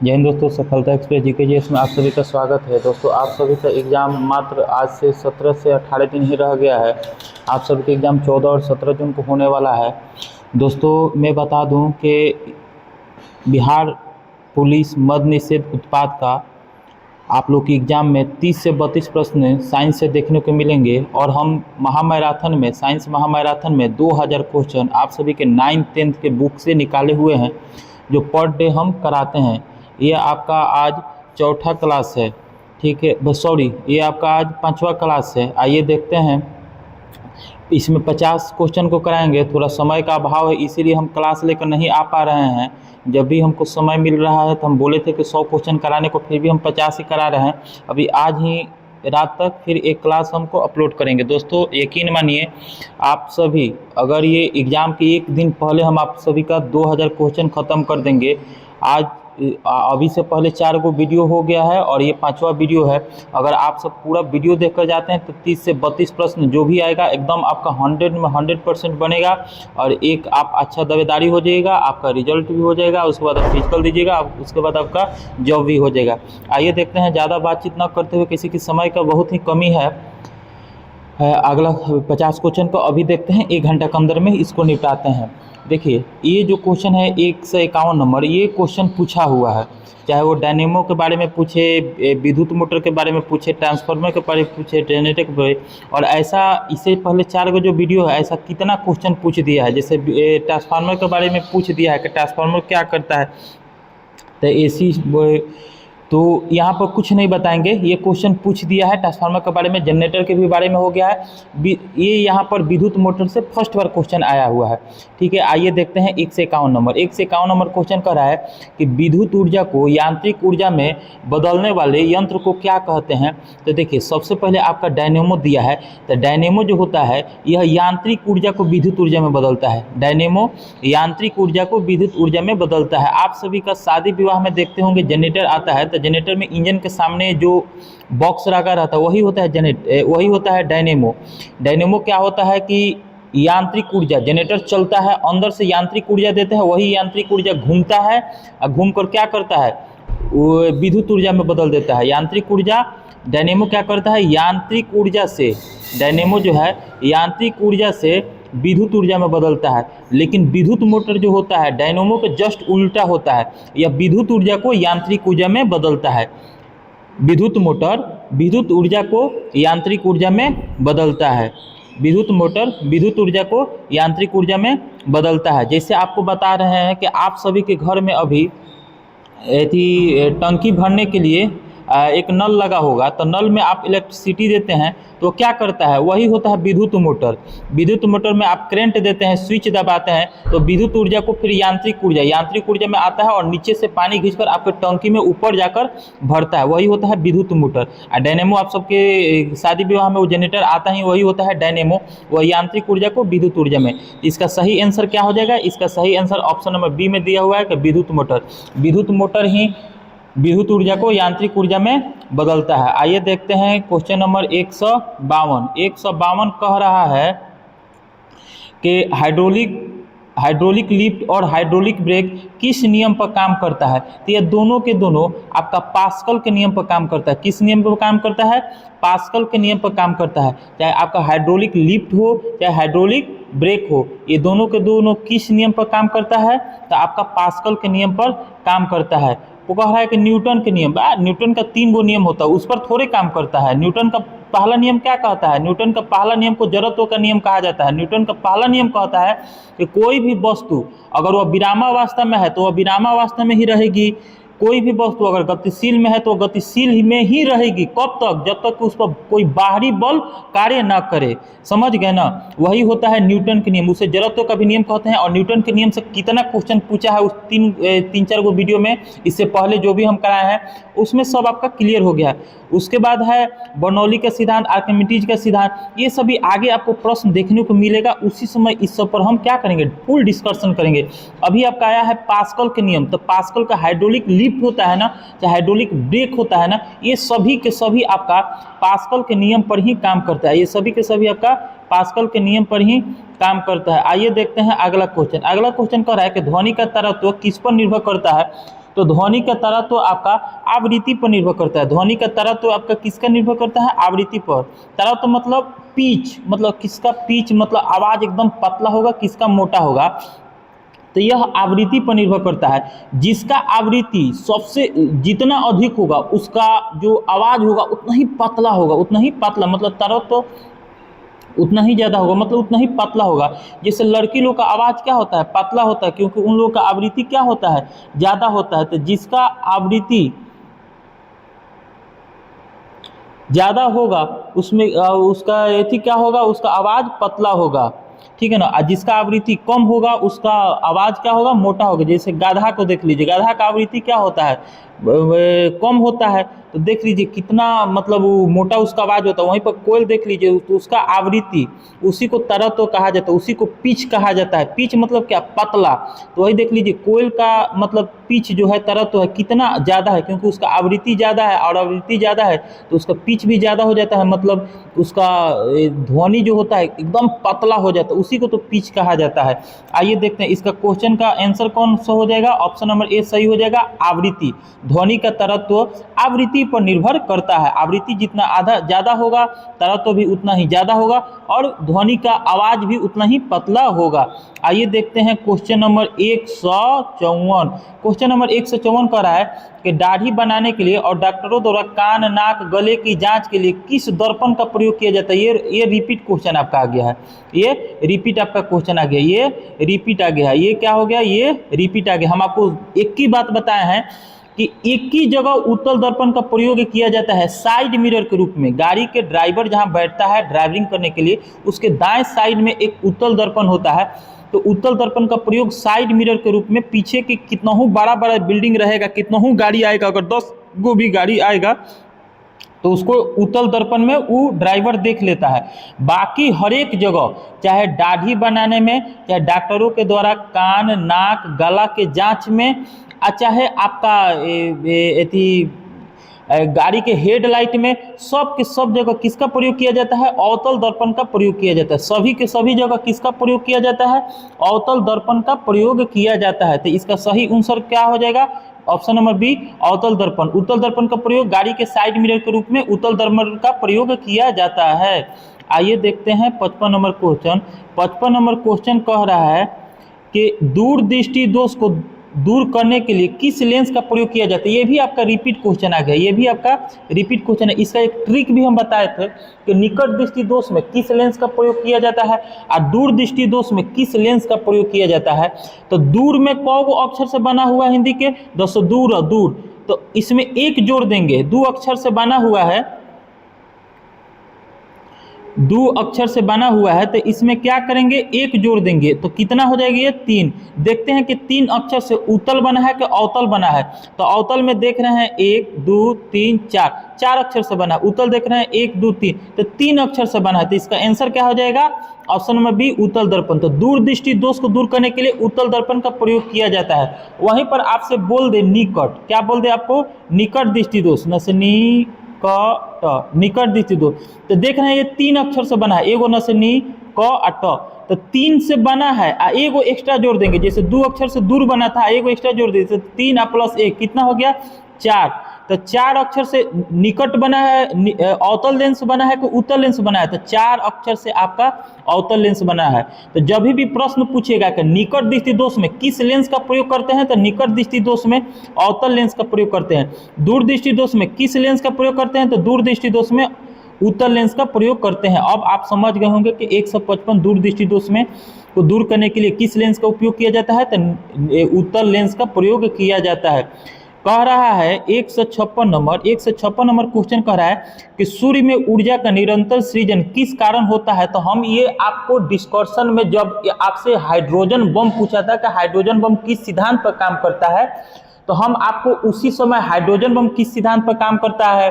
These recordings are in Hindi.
जय हिंद दोस्तों, सफलता एक्सप्रेस जीकेजीएस में आप सभी का स्वागत है। दोस्तों, आप सभी का एग्ज़ाम मात्र आज से 17 से 18 दिन ही रह गया है। आप सभी का एग्ज़ाम 14 और 17 जून को होने वाला है। दोस्तों, मैं बता दूं कि बिहार पुलिस मद्य निषेध उत्पाद का आप लोग के एग्ज़ाम में 30 से 32 प्रश्न साइंस से देखने को मिलेंगे और हम महामैराथन में साइंस महामैराथन में 2000 क्वेश्चन आप सभी के 9th-10th के बुक से निकाले हुए हैं, जो पर डे हम कराते हैं। ये आपका आज चौथा क्लास है, ठीक है, सॉरी, ये आपका आज 5वां क्लास है। आइए देखते हैं, इसमें 50 क्वेश्चन को कराएंगे। थोड़ा समय का अभाव है, इसीलिए हम क्लास लेकर नहीं आ पा रहे हैं। जब भी हमको समय मिल रहा है तो हम बोले थे कि 100 क्वेश्चन कराने को, फिर भी हम 50 ही करा रहे हैं। अभी आज ही रात तक फिर एक क्लास हमको अपलोड करेंगे। दोस्तों, यकीन मानिए, आप सभी अगर ये एग्ज़ाम के एक दिन पहले हम आप सभी का 2000 क्वेश्चन ख़त्म कर देंगे। आज अभी से पहले 4 गो वीडियो हो गया है और ये 5वां वीडियो है। अगर आप सब पूरा वीडियो देखकर जाते हैं तो 30 से 32 प्रश्न जो भी आएगा एकदम आपका 100 में 100% बनेगा और एक आप अच्छा दावेदारी हो जाएगा, आपका रिजल्ट भी हो जाएगा, उसके बाद आप फिजिकल दीजिएगा, उसके बाद आपका जॉब भी हो जाएगा। आइए देखते हैं, ज़्यादा बातचीत न करते हुए, किसी की समय का बहुत ही कमी है। अगला 50 क्वेश्चन को अभी देखते हैं, 1 घंटा के अंदर में इसको निपटाते हैं। देखिए, ये जो क्वेश्चन है 151 नंबर, ये क्वेश्चन पूछा हुआ है। चाहे वो डायनेमो के बारे में पूछे, विद्युत मोटर के बारे में पूछे, ट्रांसफार्मर के बारे में पूछे, जनरेटर के बारे में, और ऐसा इससे पहले 4 गो जो वीडियो है ऐसा कितना क्वेश्चन पूछ दिया है। जैसे ट्रांसफार्मर के बारे में पूछ दिया है कि ट्रांसफार्मर क्या करता है, तो एसी, तो यहाँ पर कुछ नहीं बताएंगे। ये क्वेश्चन पूछ दिया है ट्रांसफार्मर के बारे में, जनरेटर के भी बारे में हो गया है। ये यहाँ पर विद्युत मोटर से फर्स्ट बार क्वेश्चन आया हुआ है, ठीक है। आइए देखते हैं 151 नंबर। 151 नंबर क्वेश्चन कर रहा है कि विद्युत ऊर्जा को यांत्रिक ऊर्जा में बदलने वाले यंत्र को क्या कहते हैं। तो देखिए, सबसे पहले आपका डायनेमो दिया है। तो डायनेमो जो होता है यह यांत्रिक ऊर्जा को विद्युत ऊर्जा में बदलता है। डायनेमो यांत्रिक ऊर्जा को विद्युत ऊर्जा में बदलता है। आप सभी का शादी विवाह में देखते होंगे जनरेटर आता है, तो जनरेटर में इंजन के सामने जो बॉक्स लगा रहता है वही होता है वही होता है डायनेमो। डायनेमो क्या होता है कि यांत्रिक ऊर्जा, जनरेटर चलता है, अंदर से यांत्रिक ऊर्जा देते हैं, वही यांत्रिक ऊर्जा घूमता है और घूम कर क्या करता है, वो विद्युत ऊर्जा में बदल देता है। यांत्रिक ऊर्जा, डायनेमो क्या करता है, यांत्रिक ऊर्जा से, डायनेमो जो है यांत्रिक ऊर्जा से विद्युत ऊर्जा में बदलता है। लेकिन विद्युत मोटर जो होता है डायनेमो के जस्ट उल्टा होता है, यह विद्युत ऊर्जा को यांत्रिक ऊर्जा में बदलता है। विद्युत मोटर विद्युत ऊर्जा को यांत्रिक ऊर्जा में बदलता है। विद्युत मोटर विद्युत ऊर्जा को यांत्रिक ऊर्जा में बदलता है। जैसे आपको बता रहे हैं कि आप सभी के घर में अभी टंकी भरने के लिए एक नल लगा होगा, तो नल में आप इलेक्ट्रिसिटी देते हैं तो क्या करता है, वही होता है विद्युत मोटर। विद्युत मोटर में आप करंट देते हैं, स्विच दबाते हैं, तो विद्युत ऊर्जा को फिर यांत्रिक ऊर्जा में आता है और नीचे से पानी खींचकर आपके टंकी में ऊपर जाकर भरता है, वही होता है विद्युत मोटर। और डायनेमो, आप सबके शादी विवाह में वो जनरेटर आता ही वही होता है डायनेमो, वह यांत्रिक ऊर्जा को विद्युत ऊर्जा में। इसका सही आंसर क्या हो जाएगा, इसका सही आंसर ऑप्शन नंबर बी में दिया हुआ है कि विद्युत मोटर। विद्युत मोटर ही विद्युत ऊर्जा को यांत्रिक ऊर्जा में बदलता है। आइए देखते हैं क्वेश्चन नंबर 152। 152 कह रहा है कि हाइड्रोलिक लिफ्ट और हाइड्रोलिक ब्रेक किस नियम पर काम करता है। तो ये दोनों के दोनों आपका पास्कल के नियम पर काम करता है। किस नियम पर काम करता है, पास्कल के नियम पर काम करता है। चाहे आपका हाइड्रोलिक लिफ्ट हो चाहे हाइड्रोलिक ब्रेक हो, ये दोनों के दोनों किस नियम पर काम करता है, तो आपका पास्कल के नियम पर काम करता है। वो कह रहा है कि न्यूटन के नियम, न्यूटन का 3 गो नियम होता है, उस पर थोड़े काम करता है। न्यूटन का पहला नियम क्या कहता है, न्यूटन का पहला नियम को जड़त्व का नियम कहा जाता है। न्यूटन का पहला नियम कहता है कि कोई भी वस्तु अगर वह विरामावस्था में है तो वह विरामावस्था में ही रहेगी, कोई भी वस्तु अगर गतिशील में है तो गतिशील में ही रहेगी। कब तक, जब तक उस पर कोई बाहरी बल कार्य ना करे। समझ गए ना, वही होता है न्यूटन के नियम। उसे जड़त्व का भी नियम कहते हैं। और न्यूटन के नियम से कितना क्वेश्चन पूछा है उस 3-4 गो वीडियो में, इससे पहले जो भी हम कराए हैं उसमें सब आपका क्लियर हो गया है। उसके बाद है बर्नौली का सिद्धांत, आर्किमिडीज का सिद्धांत, ये सभी आगे आपको प्रश्न देखने को मिलेगा। उसी समय इस सब पर हम क्या करेंगे, फुल डिस्कशन करेंगे। अभी आपका आया है पास्कल के नियम, तो पास्कल का हाइड्रोलिक लिफ्ट होता है ना, चाहे हाइड्रोलिक ब्रेक होता है ना, ये सभी के सभी आपका पास्कल के नियम पर ही काम करता है। ये सभी के सभी आपका पास्कल के नियम पर ही काम करता है। आइए देखते हैं अगला क्वेश्चन। अगला क्वेश्चन कह रहा है कि ध्वनि का तरत्व किस पर निर्भर करता है। तो ध्वनि का तरत्व आपका आवृत्ति पर निर्भर करता है। ध्वनि का तरत्व आपका किसका निर्भर करता है, आवृत्ति पर। तरत्व मतलब पिच, मतलब किसका पिच, मतलब आवाज एकदम पतला होगा, किसका मोटा होगा। तो यह आवृत्ति पर निर्भर करता है। जिसका आवृत्ति सबसे जितना अधिक होगा उसका जो आवाज होगा उतना ही पतला होगा, उतना ही पतला, मतलब तरत्व उतना ही ज़्यादा होगा, मतलब उतना ही पतला होगा। जैसे लड़की लोग का आवाज़ क्या होता है, पतला होता है, क्योंकि उन लोग का आवृत्ति क्या होता है, ज़्यादा होता है। तो जिसका आवृत्ति ज़्यादा होगा उसमें उसका एथी क्या होगा, उसका आवाज़ पतला होगा, ठीक है ना। और जिसका आवृत्ति कम होगा उसका आवाज़ क्या होगा, मोटा होगा। जैसे गाधा को देख लीजिए, गाधा का आवृत्ति क्या होता है, कम होता है, तो देख लीजिए कितना मतलब वो मोटा उसका आवाज़ होता है। वहीं पर कोयल देख लीजिए, तो उसका आवृत्ति, उसी को तरत्व कहा जाता है, उसी को पिच कहा जाता है। पिच मतलब क्या, पतला। तो वही देख लीजिए कोयल का मतलब पिच जो है, तरत्व है, कितना ज़्यादा है, क्योंकि उसका आवृत्ति ज़्यादा है, और आवृत्ति ज़्यादा है तो उसका पिच भी ज़्यादा हो जाता है, मतलब उसका ध्वनि जो होता है एकदम पतला हो जाता है, उसी को तो पिच कहा जाता है। आइए देखते हैं इसका क्वेश्चन का आंसर कौन सा हो जाएगा। ऑप्शन नंबर ए सही हो जाएगा, आवृत्ति। ध्वनि का तरत्व आवृत्ति पर निर्भर करता है। आवृत्ति जितना आधा ज़्यादा होगा, तरत्व भी उतना ही ज़्यादा होगा, और ध्वनि का आवाज़ भी उतना ही पतला होगा। आइए देखते हैं क्वेश्चन नंबर 154। क्वेश्चन नंबर 154 कह रहा है कि दाढ़ी बनाने के लिए और डॉक्टरों द्वारा कान, नाक, गले की जांच के लिए किस दर्पण का प्रयोग किया जाता है। ये रिपीट क्वेश्चन आपका आ गया है, ये रिपीट आपका क्वेश्चन आ गया, ये रिपीट आ गया है। ये क्या हो गया, ये रिपीट आ गया। हम आपको एक ही बात बताए हैं कि एक ही जगह उत्तल दर्पण का प्रयोग किया जाता है, साइड मिरर के रूप में। गाड़ी के ड्राइवर जहां बैठता है ड्राइविंग करने के लिए, उसके दाएं साइड में एक उत्तल दर्पण होता है। तो उत्तल दर्पण का प्रयोग साइड मिरर के रूप में, पीछे के कितना बड़ा बड़ा बिल्डिंग रहेगा, कितना गाड़ी आएगा, अगर 10 गो भी गाड़ी आएगा तो उसको उत्तल दर्पण में वो ड्राइवर देख लेता है। बाकी हर एक जगह, चाहे दाढ़ी बनाने में, चाहे डॉक्टरों के द्वारा कान, नाक, गला के जांच में, चाहे आपका गाड़ी के हेडलाइट में, सब के सब जगह किसका प्रयोग किया जाता है, अवतल दर्पण का प्रयोग किया जाता है। सभी के सभी जगह किसका प्रयोग किया जाता है, अवतल दर्पण का प्रयोग किया जाता है। तो इसका सही आंसर क्या हो जाएगा, ऑप्शन नंबर बी, अवतल दर्पण। उत्तल दर्पण का प्रयोग गाड़ी के साइड मिरर के रूप में उत्तल दर्पण का प्रयोग किया जाता है। आइए देखते हैं 55 नंबर क्वेश्चन। 55 नंबर क्वेश्चन कह रहा है कि दूरदृष्टि दोष को दूर करने के लिए किस लेंस का प्रयोग किया जाता है। ये भी आपका रिपीट क्वेश्चन आ गया, ये भी आपका रिपीट क्वेश्चन है। इसका एक ट्रिक भी हम बताए थे कि निकट दृष्टि दोष में किस लेंस का प्रयोग किया जाता है और दूर दृष्टि दोष में किस लेंस का प्रयोग किया जाता है। तो दूर में कौ अक्षर से बना हुआ है हिंदी के, दोस्तों दूर, दूर, तो इसमें एक जोड़ देंगे। दो अक्षर से बना हुआ है, दो अक्षर से बना हुआ है, तो इसमें क्या करेंगे, एक जोड़ देंगे, तो कितना हो जाएगा, ये 3। देखते हैं कि 3 अक्षर से उत्तल बना है कि अवतल बना है। तो अवतल में देख रहे हैं 1 2 3 4, 4 अक्षर से बना है। उत्तल देख रहे हैं 1 2 3, तो 3 अक्षर से बना है। तो इसका आंसर क्या हो जाएगा, ऑप्शन नंबर बी, उत्तल दर्पण। तो दूरदृष्टि दोष को दूर करने के लिए उत्तल दर्पण का प्रयोग किया जाता है। वहीं पर आपसे बोल दे निकट, क्या बोल दे आपको, निकट दृष्टि दोष, नसनी निकट दृष्टि दोष। तो देख रहे हैं ये 3 अक्षर से बना है, एगो नसनी क ट, तो 3 से बना है, एगो एक्स्ट्रा जोड़ देंगे। जैसे 2 अक्षर से दूर बना था, एगो एक्स्ट्रा जोड़ देंगे, 3 प्लस 1 कितना हो गया, 4। तो 4 अक्षर से निकट बना है, अवतल लेंस बना है कि उत्तल लेंस बना है, तो 4 अक्षर से आपका अवतल लेंस बना है। तो जब भी प्रश्न पूछेगा कि निकट दृष्टि दोष में किस लेंस का प्रयोग करते हैं, तो निकट दृष्टि दोष में अवतल लेंस का प्रयोग करते हैं। दूर दृष्टि दोष में किस लेंस का प्रयोग करते हैं, तो दूर दृष्टि दोष में उत्तल लेंस का प्रयोग करते हैं। अब आप समझ गए होंगे कि 155 दूर दृष्टि दोष में को दूर करने के लिए किस लेंस का उपयोग किया जाता है, तो उत्तल लेंस का प्रयोग किया जाता है। कह रहा है 156 नंबर क्वेश्चन कह रहा है कि सूर्य में ऊर्जा का निरंतर सृजन किस कारण होता है। तो हम ये आपको डिस्कशन में जब आपसे हाइड्रोजन बम पूछा था कि हाइड्रोजन बम किस सिद्धांत पर काम करता है, तो हम आपको उसी समय हाइड्रोजन बम किस सिद्धांत पर काम करता है,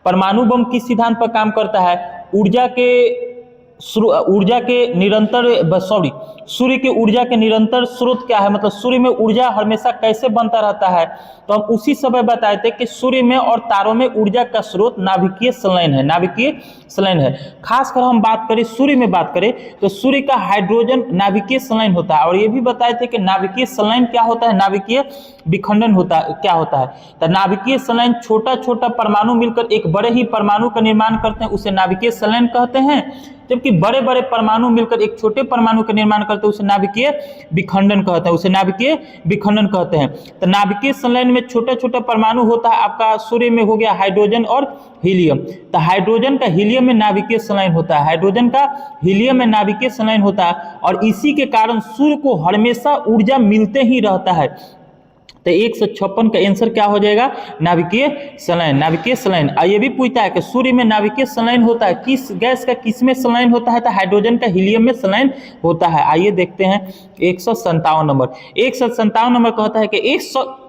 परमाणु बम किस सिद्धांत पर काम करता है, ऊर्जा के ऊर्जा के निरंतर सूर्य की ऊर्जा के निरंतर स्रोत क्या है, मतलब सूर्य में ऊर्जा हमेशा कैसे बनता रहता है। तो हम उसी समय बताए थे कि सूर्य में और तारों में ऊर्जा का स्रोत नाभिकीय संलयन है, नाभिकीय संलयन है। खासकर हम बात करें सूर्य में बात करें तो सूर्य का हाइड्रोजन नाभिकीय संलयन होता है। और ये भी बताए थे कि नाभिकीय संलयन क्या होता है, नाभिकीय विखंडन होता है क्या होता है। तो नाभिकीय संलयन छोटा छोटा परमाणु मिलकर एक बड़े ही परमाणु का निर्माण करते हैं, उसे नाभिकीय संलयन कहते हैं। जबकि बड़े बड़े परमाणु मिलकर एक छोटे परमाणु का निर्माण करते हैं, उसे नाभिकीय विखंडन कहते हैं, उसे नाभिकीय विखंडन कहते हैं। तो नाभिकीय संलयन में छोटा छोटा परमाणु होता है। आपका सूर्य में हो गया हाइड्रोजन और हीलियम। तो हाइड्रोजन का हीलियम में नाभिकीय संलयन होता है, हाइड्रोजन का हीलियम में नाभिकीय संलयन होता है। और इसी के कारण सूर्य को हमेशा ऊर्जा मिलते ही रहता है। तो 156 का आंसर क्या हो जाएगा, नाभिकीय संलयन, नाभिकीय संलयन। ये भी पूछता है कि सूर्य में नाभिकीय संलयन होता है, किस गैस का किस में संलयन होता है, तो हाइड्रोजन का हीलियम में संलयन होता है। आइए देखते हैं 157 नंबर। 157 नंबर कहता है कि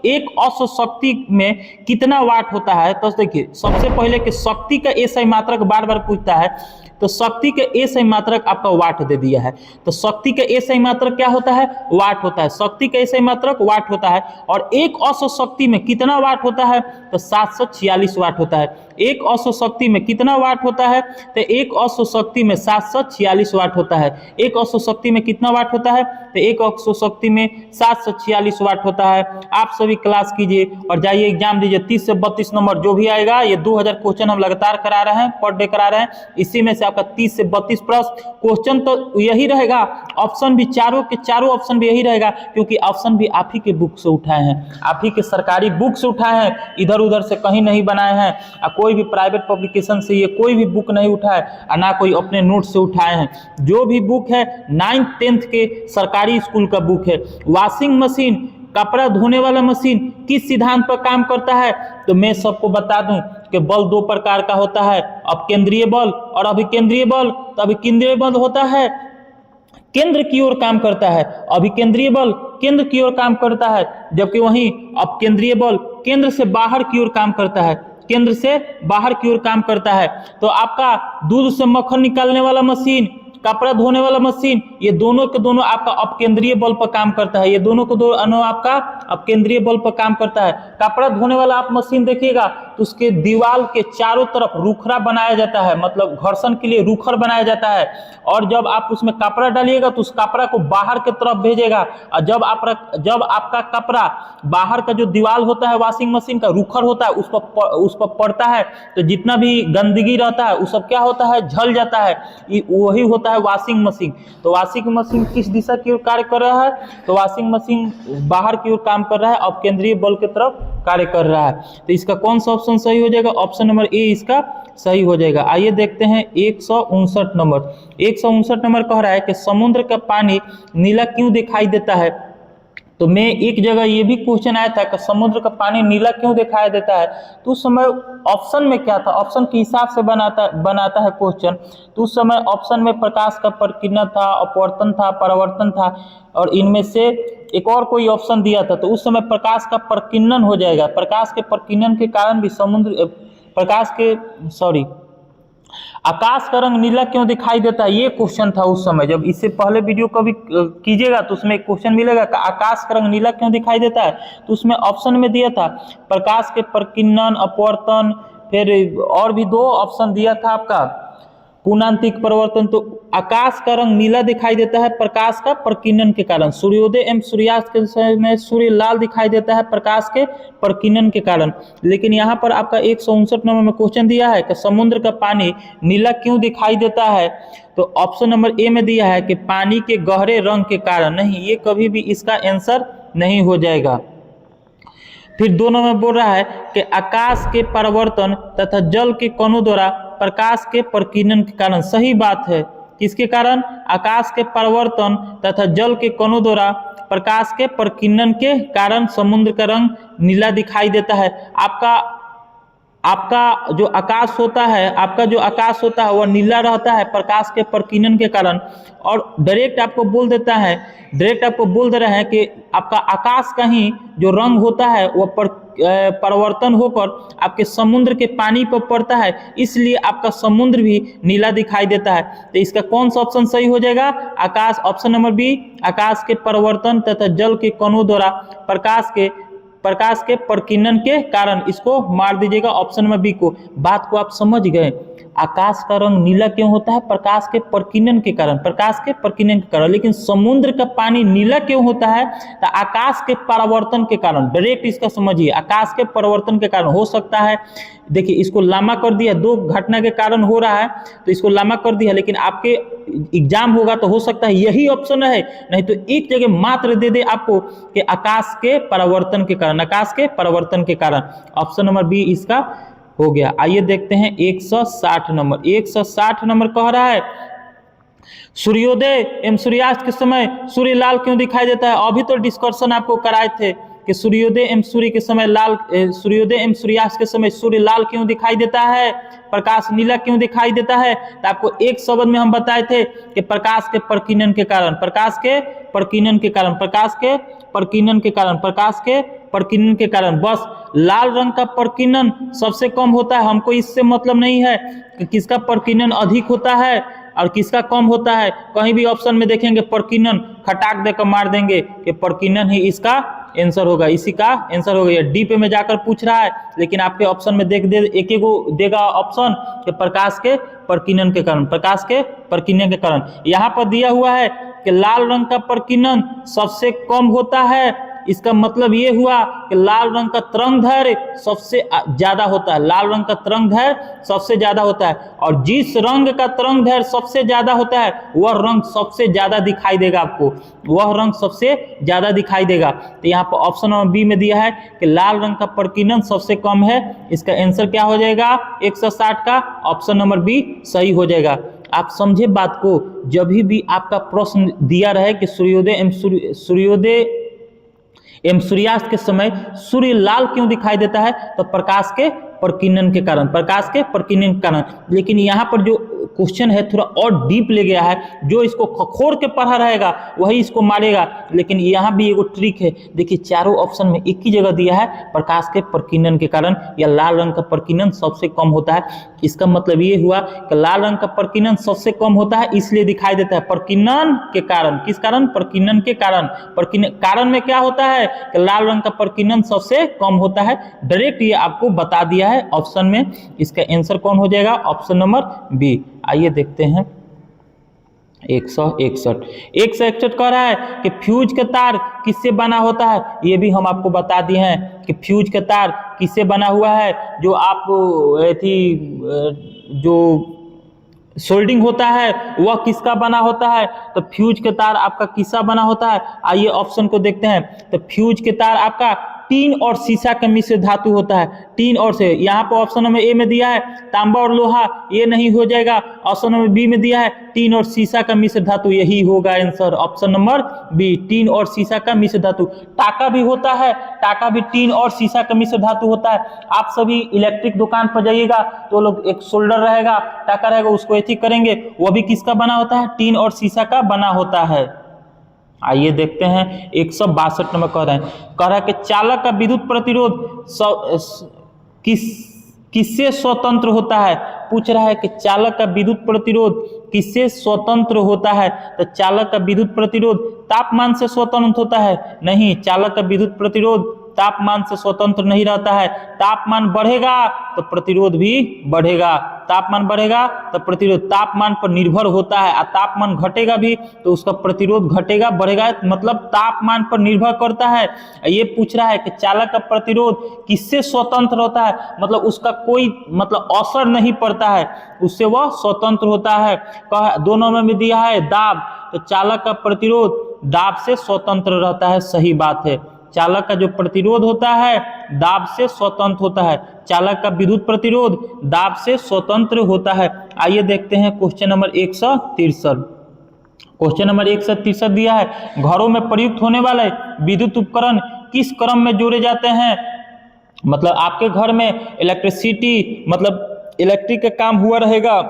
एक औसत शक्ति में कितना वाट होता है। तो देखिए सबसे पहले कि शक्ति का एसआई मात्रक बार बार पूछता है, तो शक्ति का एसआई मात्रक आपका वाट दे दिया है। तो शक्ति का एसआई मात्रक क्या होता है, वाट होता है। शक्ति का एसआई मात्रक वाट होता है। और एक औसत शक्ति में कितना वाट होता है, तो 746 वाट होता है। एक औसत शक्ति में कितना वाट होता है, तो एक औसत शक्ति में 746 वाट होता है। एक औसत शक्ति में कितना वाट होता है, तो एक औसत शक्ति में 746 वाट होता है। आप सभी क्लास कीजिए और जाइए एग्जाम दीजिए। 30 से 32 नंबर जो भी आएगा, ये 2000 क्वेश्चन हम लगातार करा रहे हैं, पर डे करा रहे हैं। इसी में से आपका 30 से 32 प्रश्न क्वेश्चन तो यही रहेगा, ऑप्शन भी चारों के चारों ऑप्शन भी यही रहेगा, क्योंकि ऑप्शन भी आप ही के बुक से उठाए हैं, आप ही के सरकारी बुक से उठाए हैं, इधर उधर से कहीं नहीं बनाए हैं। कोई भी प्राइवेट पब्लिकेशन से ये कोई भी बुक नहीं उठाए और ना कोई अपने नोट से उठाए हैं। जो भी बुक है 9th 10th के सरकारी स्कूल का बुक है। वॉशिंग मशीन, कपड़ा धोने वाला मशीन किस सिद्धांत पर काम करता है, तो मैं सबको बता दूं कि बल 2 प्रकार का होता है, अपकेंद्रीय बल और अभिकेंद्रीय बल। तो अभिकेंद्रीय बल होता है केंद्र की ओर काम करता है, अभिकेंद्रीय बल केंद्र की ओर काम करता है, जबकि वहीं अपकेंद्रीय बल केंद्र से बाहर की ओर काम करता है, केंद्र से बाहर की ओर काम करता है। तो आपका दूध से मक्खन निकालने वाला मशीन, कपड़ा धोने वाला मशीन, ये दोनों के दोनों आपका अपकेंद्रीय बल पर काम करता है, ये दोनों के दोनों आपका अपकेंद्रीय बल पर काम करता है। कपड़ा धोने वाला आप मशीन देखिएगा तो उसके दीवार के चारों तरफ रूखरा बनाया जाता है, मतलब घर्षण के लिए रूखर बनाया जाता है। और जब आप उसमें कपड़ा डालिएगा तो उस कपड़ा को बाहर की तरफ भेजेगा। और जब आपका कपड़ा बाहर का जो दीवार होता है वॉशिंग मशीन का रूखर होता है, उस पर पड़ता है, तो जितना भी गंदगी रहता है वो सब क्या होता है, झल जाता है। वही होता है वॉशिंग मशीन। तो वॉशिंग मशीन किस दिशा की ओर कार्य कर रहा है, तो वॉशिंग मशीन बाहर की ओर काम कर रहा है, अपकेंद्रीय बल की तरफ कार्य कर रहा है। तो इसका कौन सा ऑप्शन सही हो जाएगा, ऑप्शन नंबर ए इसका सही हो जाएगा। आइए देखते हैं 159 नंबर। 159 नंबर कह रहा है कि समुद्र का पानी नीला क्यों दिखाई देता है। तो मैं एक जगह ये भी क्वेश्चन आया था कि समुद्र का पानी नीला क्यों दिखाई देता है, तो उस समय ऑप्शन में क्या था, ऑप्शन के हिसाब से बनाता है क्वेश्चन। तो उस समय ऑप्शन में प्रकाश का प्रकीर्णन था, अपवर्तन था, परावर्तन था, और इनमें से एक और कोई ऑप्शन दिया था। तो उस समय प्रकाश का प्रकीर्णन हो जाएगा। प्रकाश के प्रकीर्णन के कारण भी आकाश का रंग नीला क्यों दिखाई देता है, ये क्वेश्चन था उस समय। जब इससे पहले वीडियो कभी कीजिएगा तो उसमें एक क्वेश्चन मिलेगा कि आकाश का रंग नीला क्यों दिखाई देता है, तो उसमें ऑप्शन में दिया था प्रकाश के प्रकीर्णन, अपवर्तन, फिर और भी 2 ऑप्शन दिया था आपका पूर्णांतिक परिवर्तन। तो आकाश का रंग नीला दिखाई देता है प्रकाश का प्रकीर्णन के कारण। सूर्योदय एवं सूर्यास्त के समय में सूर्य लाल दिखाई देता है प्रकाश के प्रकीर्णन के कारण। लेकिन यहाँ पर आपका 159 नंबर में क्वेश्चन दिया है कि समुद्र का पानी नीला क्यों दिखाई देता है, तो ऑप्शन नंबर ए में दिया है कि पानी के गहरे रंग के कारण। नहीं, ये कभी भी इसका आंसर नहीं हो जाएगा। फिर 2 नंबर बोल रहा है कि आकाश के परावर्तन तथा जल के कणों द्वारा प्रकाश के प्रकीर्णन के कारण। सही बात है, किसके कारण, आकाश के परावर्तन तथा जल के कणों द्वारा प्रकाश के प्रकीर्णन के कारण समुद्र का रंग नीला दिखाई देता है। आपका आपका जो आकाश होता है वह नीला रहता है प्रकाश के प्रकीर्णन के कारण। और डायरेक्ट आपको बोल दे रहे हैं कि आपका आकाश का ही जो रंग होता है वह परिवर्तन होकर आपके समुद्र के पानी पर पड़ता है, इसलिए आपका समुद्र भी नीला दिखाई देता है। तो इसका कौन सा ऑप्शन सही हो जाएगा? आकाश, ऑप्शन नंबर बी, आकाश के परिवर्तन तथा जल के कणों द्वारा प्रकाश के प्रकीर्णन के कारण, इसको मार दीजिएगा ऑप्शन नंबर बी को। बात को आप समझ गए? आकाश का रंग नीला क्यों होता है? प्रकाश के प्रकीर्णन के कारण। लेकिन समुद्र का पानी नीला क्यों होता है? तो आकाश के परावर्तन के कारण। डायरेक्ट इसका समझिए, आकाश के परिवर्तन के कारण हो सकता है। देखिए इसको लामा कर दिया, दो घटना के कारण हो रहा है तो इसको लामा कर दिया, लेकिन आपके एग्जाम होगा तो हो सकता है यही ऑप्शन है, नहीं तो एक जगह मात्र दे दे आपको कि आकाश के परिवर्तन के कारण। ऑप्शन नंबर बी इसका हो गया। आइए देखते हैं 160 नंबर कह रहा है सूर्योदय एवं सूर्यास्त के समय सूर्य लाल क्यों दिखाई देता है? अभी तो डिस्कशन आपको कराए थे कि सूर्योदय एवं सूर्यास्त के समय सूर्य लाल क्यों दिखाई देता है, प्रकाश नीला क्यों दिखाई देता है। तो आपको एक शब्द में हम बताए थे कि प्रकाश के प्रकीर्णन के कारण। बस लाल रंग का प्रकीर्णन सबसे कम होता है, हमको इससे मतलब नहीं है कि किसका प्रकीर्णन अधिक होता है और किसका कम होता है। कहीं भी ऑप्शन में देखेंगे प्रकीर्णन, खटाक देकर मार देंगे कि प्रकीर्णन ही इसका आंसर होगा, इसी का आंसर होगा। डी पे में जाकर पूछ रहा है, लेकिन आपके ऑप्शन में एक देगा ऑप्शन कि प्रकाश के प्रकीर्णन के कारण। यहाँ पर दिया हुआ है कि लाल रंग का प्रकीर्णन सबसे कम होता है, इसका मतलब ये हुआ कि लाल रंग का तरंगदैर्घ्य सबसे ज्यादा होता है, और जिस रंग का तरंगदैर्घ्य सबसे ज्यादा होता है वह रंग सबसे ज्यादा दिखाई देगा, तो यहाँ पर ऑप्शन नंबर बी में दिया है कि लाल रंग का प्रकीर्णन सबसे कम है। इसका आंसर क्या हो जाएगा 160 का? ऑप्शन नंबर बी सही हो जाएगा। आप समझे बात को? जब भी आपका प्रश्न दिया रहे कि सूर्योदय एवं सूर्यास्त के समय सूर्य लाल क्यों दिखाई देता है, तो प्रकाश के प्रकीर्णन के कारण। लेकिन यहाँ पर जो क्वेश्चन है थोड़ा और डीप ले गया है, जो इसको खखोर के पढ़ा रहेगा वही इसको मारेगा। लेकिन यहाँ भी एगो ट्रिक है, देखिए चारों ऑप्शन में एक ही जगह दिया है प्रकाश के प्रकीर्णन के कारण या लाल रंग का प्रकीर्णन सबसे कम होता है। इसका मतलब ये हुआ कि लाल रंग का प्रकीर्णन सबसे कम होता है, इसलिए दिखाई देता है प्रकीर्णन के कारण। किस कारण? प्रकीर्णन के कारण। कारण में क्या होता है कि लाल रंग का प्रकीर्णन सबसे कम होता है। डायरेक्ट ये आपको बता दिया है ऑप्शन में। इसका आंसर कौन हो जाएगा? Option number B. आइए देखते हैं 161 कह रहा है कि फ्यूज का तार किससे बना होता है। ये भी हम आपको बता दिए हैं कि फ्यूज का तार किससे बना हुआ है। जो आप जो सोल्डिंग होता है वह किसका बना होता है, तो फ्यूज के तार आपका किसका बना होता है। आइए ऑप्शन को देखते हैं, तो फ्यूज के तार आपका टीन और सीसा का मिश्र धातु होता है। टीन और से, यहाँ पर ऑप्शन नंबर ए में दिया है तांबा और लोहा, ये नहीं हो जाएगा। ऑप्शन नंबर बी में दिया है टीन और सीसा का मिश्र धातु, यही होगा answer option number B, tin और सीसा का मिश्र धातु। टाका भी होता है, टाका भी टीन और सीसा का मिश्र धातु होता है। आप सभी इलेक्ट्रिक दुकान पर जाइएगा तो लोग एक शोल्डर रहेगा, टाका रहेगा, उसको एथी करेंगे, वो भी किसका बना होता है? टीन और सीसा का बना होता है। आइए देखते हैं 162 नंबर कह रहा है कि चालक का विद्युत प्रतिरोध किससे स्वतंत्र होता है। पूछ रहा है कि चालक का विद्युत प्रतिरोध किससे स्वतंत्र होता है, तो चालक का विद्युत प्रतिरोध तापमान से स्वतंत्र होता है। नहीं, चालक का विद्युत प्रतिरोध तापमान से स्वतंत्र नहीं रहता है। तापमान बढ़ेगा तो प्रतिरोध भी बढ़ेगा, तापमान बढ़ेगा तो प्रतिरोध तापमान पर निर्भर होता है, और तापमान घटेगा भी तो उसका प्रतिरोध घटेगा बढ़ेगा, मतलब तापमान पर निर्भर करता है। ये पूछ रहा है कि चालक का प्रतिरोध किससे स्वतंत्र होता है, मतलब उसका कोई असर नहीं पड़ता है, उससे वह स्वतंत्र होता है। दोनों में दिया है दाब, तो चालक का प्रतिरोध दाब से स्वतंत्र रहता है, सही बात है। चालक का जो प्रतिरोध होता है दाब से स्वतंत्र होता है, चालक का विद्युत प्रतिरोध दाब से स्वतंत्र होता है। आइए देखते हैं क्वेश्चन नंबर 163। क्वेश्चन नंबर 163 दिया है घरों में प्रयुक्त होने वाले विद्युत उपकरण किस क्रम में जोड़े जाते हैं। मतलब आपके घर में इलेक्ट्रिसिटी मतलब इलेक्ट्रिक का काम हुआ रहेगा,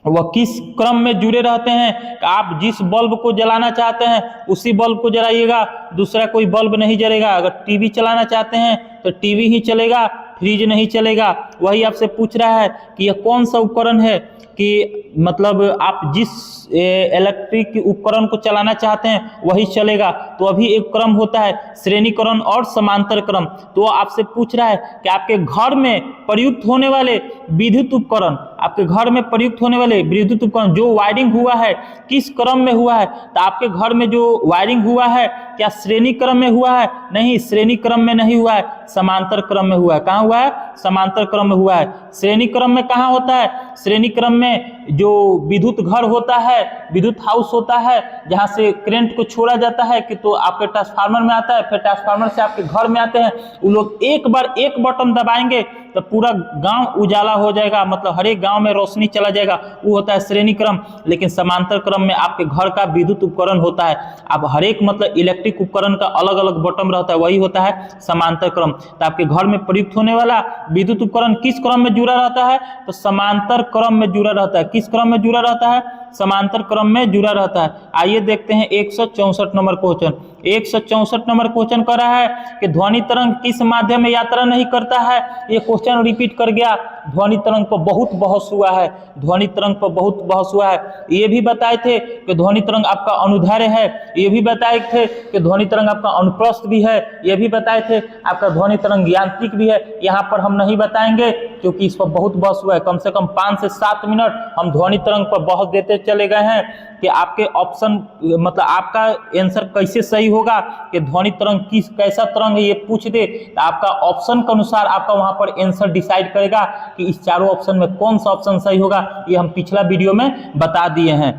वह किस क्रम में जुड़े रहते हैं। आप जिस बल्ब को जलाना चाहते हैं उसी बल्ब को जलाइएगा, दूसरा कोई बल्ब नहीं जलेगा। अगर टीवी चलाना चाहते हैं तो टीवी ही चलेगा, फ्रिज नहीं चलेगा। वही आपसे पूछ रहा है कि यह कौन सा उपकरण है कि मतलब आप जिस इलेक्ट्रिक उपकरण को चलाना चाहते हैं वही चलेगा। तो अभी एक क्रम होता है श्रेणी क्रम और समांतर क्रम। तो आपसे पूछ रहा है कि आपके घर में प्रयुक्त होने वाले विद्युत उपकरण, आपके घर में प्रयुक्त होने वाले विद्युत उपकरण जो वायरिंग हुआ है किस क्रम में हुआ है। तो आपके घर में जो वायरिंग हुआ है क्या श्रेणी क्रम में हुआ है? नहीं, श्रेणी क्रम में नहीं हुआ है, समांतर क्रम में हुआ है। कहाँ हुआ है? समांतर क्रम में हुआ है। श्रेणी क्रम में कहाँ होता है? श्रेणी क्रम में जो विद्युत घर होता है, विद्युत हाउस होता है, जहाँ से करंट को छोड़ा जाता है कि तो आपके ट्रांसफार्मर में आता है, फिर ट्रांसफार्मर से आपके घर में आते हैं। वो लोग एक बार एक बटन दबाएंगे तो पूरा गांव उजाला हो जाएगा, मतलब हर एक गांव में रोशनी चला जाएगा। वो होता है श्रेणी क्रम। लेकिन समांतर क्रम में आपके घर का विद्युत उपकरण होता है, अब हर एक मतलब इलेक्ट्रिक उपकरण का अलग अलग बटन रहता है, वही होता है समांतर क्रम। तो आपके घर में प्रयुक्त होने वाला विद्युत उपकरण किस क्रम में जुड़ा रहता है? तो समांतर क्रम में जुड़ा रहता है। किस क्रम में जुड़ा रहता है? समांतर क्रम में जुड़ा रहता है। आइए देखते हैं 164 नंबर क्वेश्चन। 164 नंबर क्वेश्चन कर रहा है कि ध्वनि तरंग किस माध्यम में यात्रा नहीं करता है। ये क्वेश्चन रिपीट कर गया। ध्वनि तरंग पर बहुत बहस हुआ है, ध्वनि तरंग पर बहुत बहस हुआ है। ये भी बताए थे कि ध्वनि तरंग आपका अनुदैर्ध्य है, ये भी बताए थे कि ध्वनि तरंग आपका अनुप्रस्थ भी है, ये भी बताए थे आपका ध्वनि तरंग यांत्रिक भी है। यहाँ पर हम नहीं बताएंगे क्योंकि इस पर बहुत बहस हुआ है। कम से कम 5 से 7 मिनट हम ध्वनि तरंग पर बहस देते चले गए हैं कि आपके ऑप्शन मतलब आपका आंसर कैसे सही होगा कि ध्वनि तरंग किस कैसा तरंग है ये पूछ दे, तो आपका ऑप्शन के अनुसार आपका वहां पर आंसर डिसाइड करेगा कि इस चारों ऑप्शन में कौन सा ऑप्शन सही होगा। ये हम पिछला वीडियो में बता दिए हैं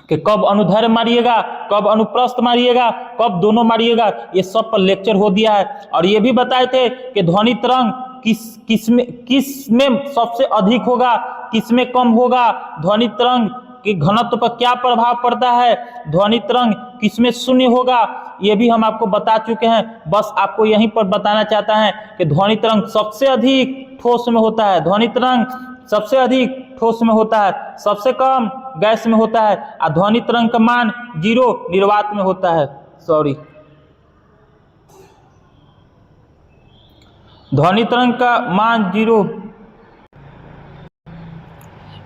कि कब अनुदैर्ध्य मारिएगा, कब अनुप्रस्थ मारिएगा, कब दोनों मारिएगा, ये सब पर लेक्चर हो दिया है। और ये भी बताए थे कि ध्वनि तरंग किस में सबसे अधिक होगा, किस में कम होगा, ध्वनि तरंग कि घनत्व पर क्या प्रभाव पड़ता है, ध्वनि तरंग किसमें शून्य होगा, ये भी हम आपको बता चुके हैं। बस आपको यहीं पर बताना चाहता है कि ध्वनि तरंग सबसे अधिक ठोस में होता है, ध्वनि तरंग सबसे अधिक ठोस में होता है, सबसे कम गैस में होता है, और ध्वनि तरंग का मान 0 निर्वात में होता है। ध्वनि तरंग का मान 0।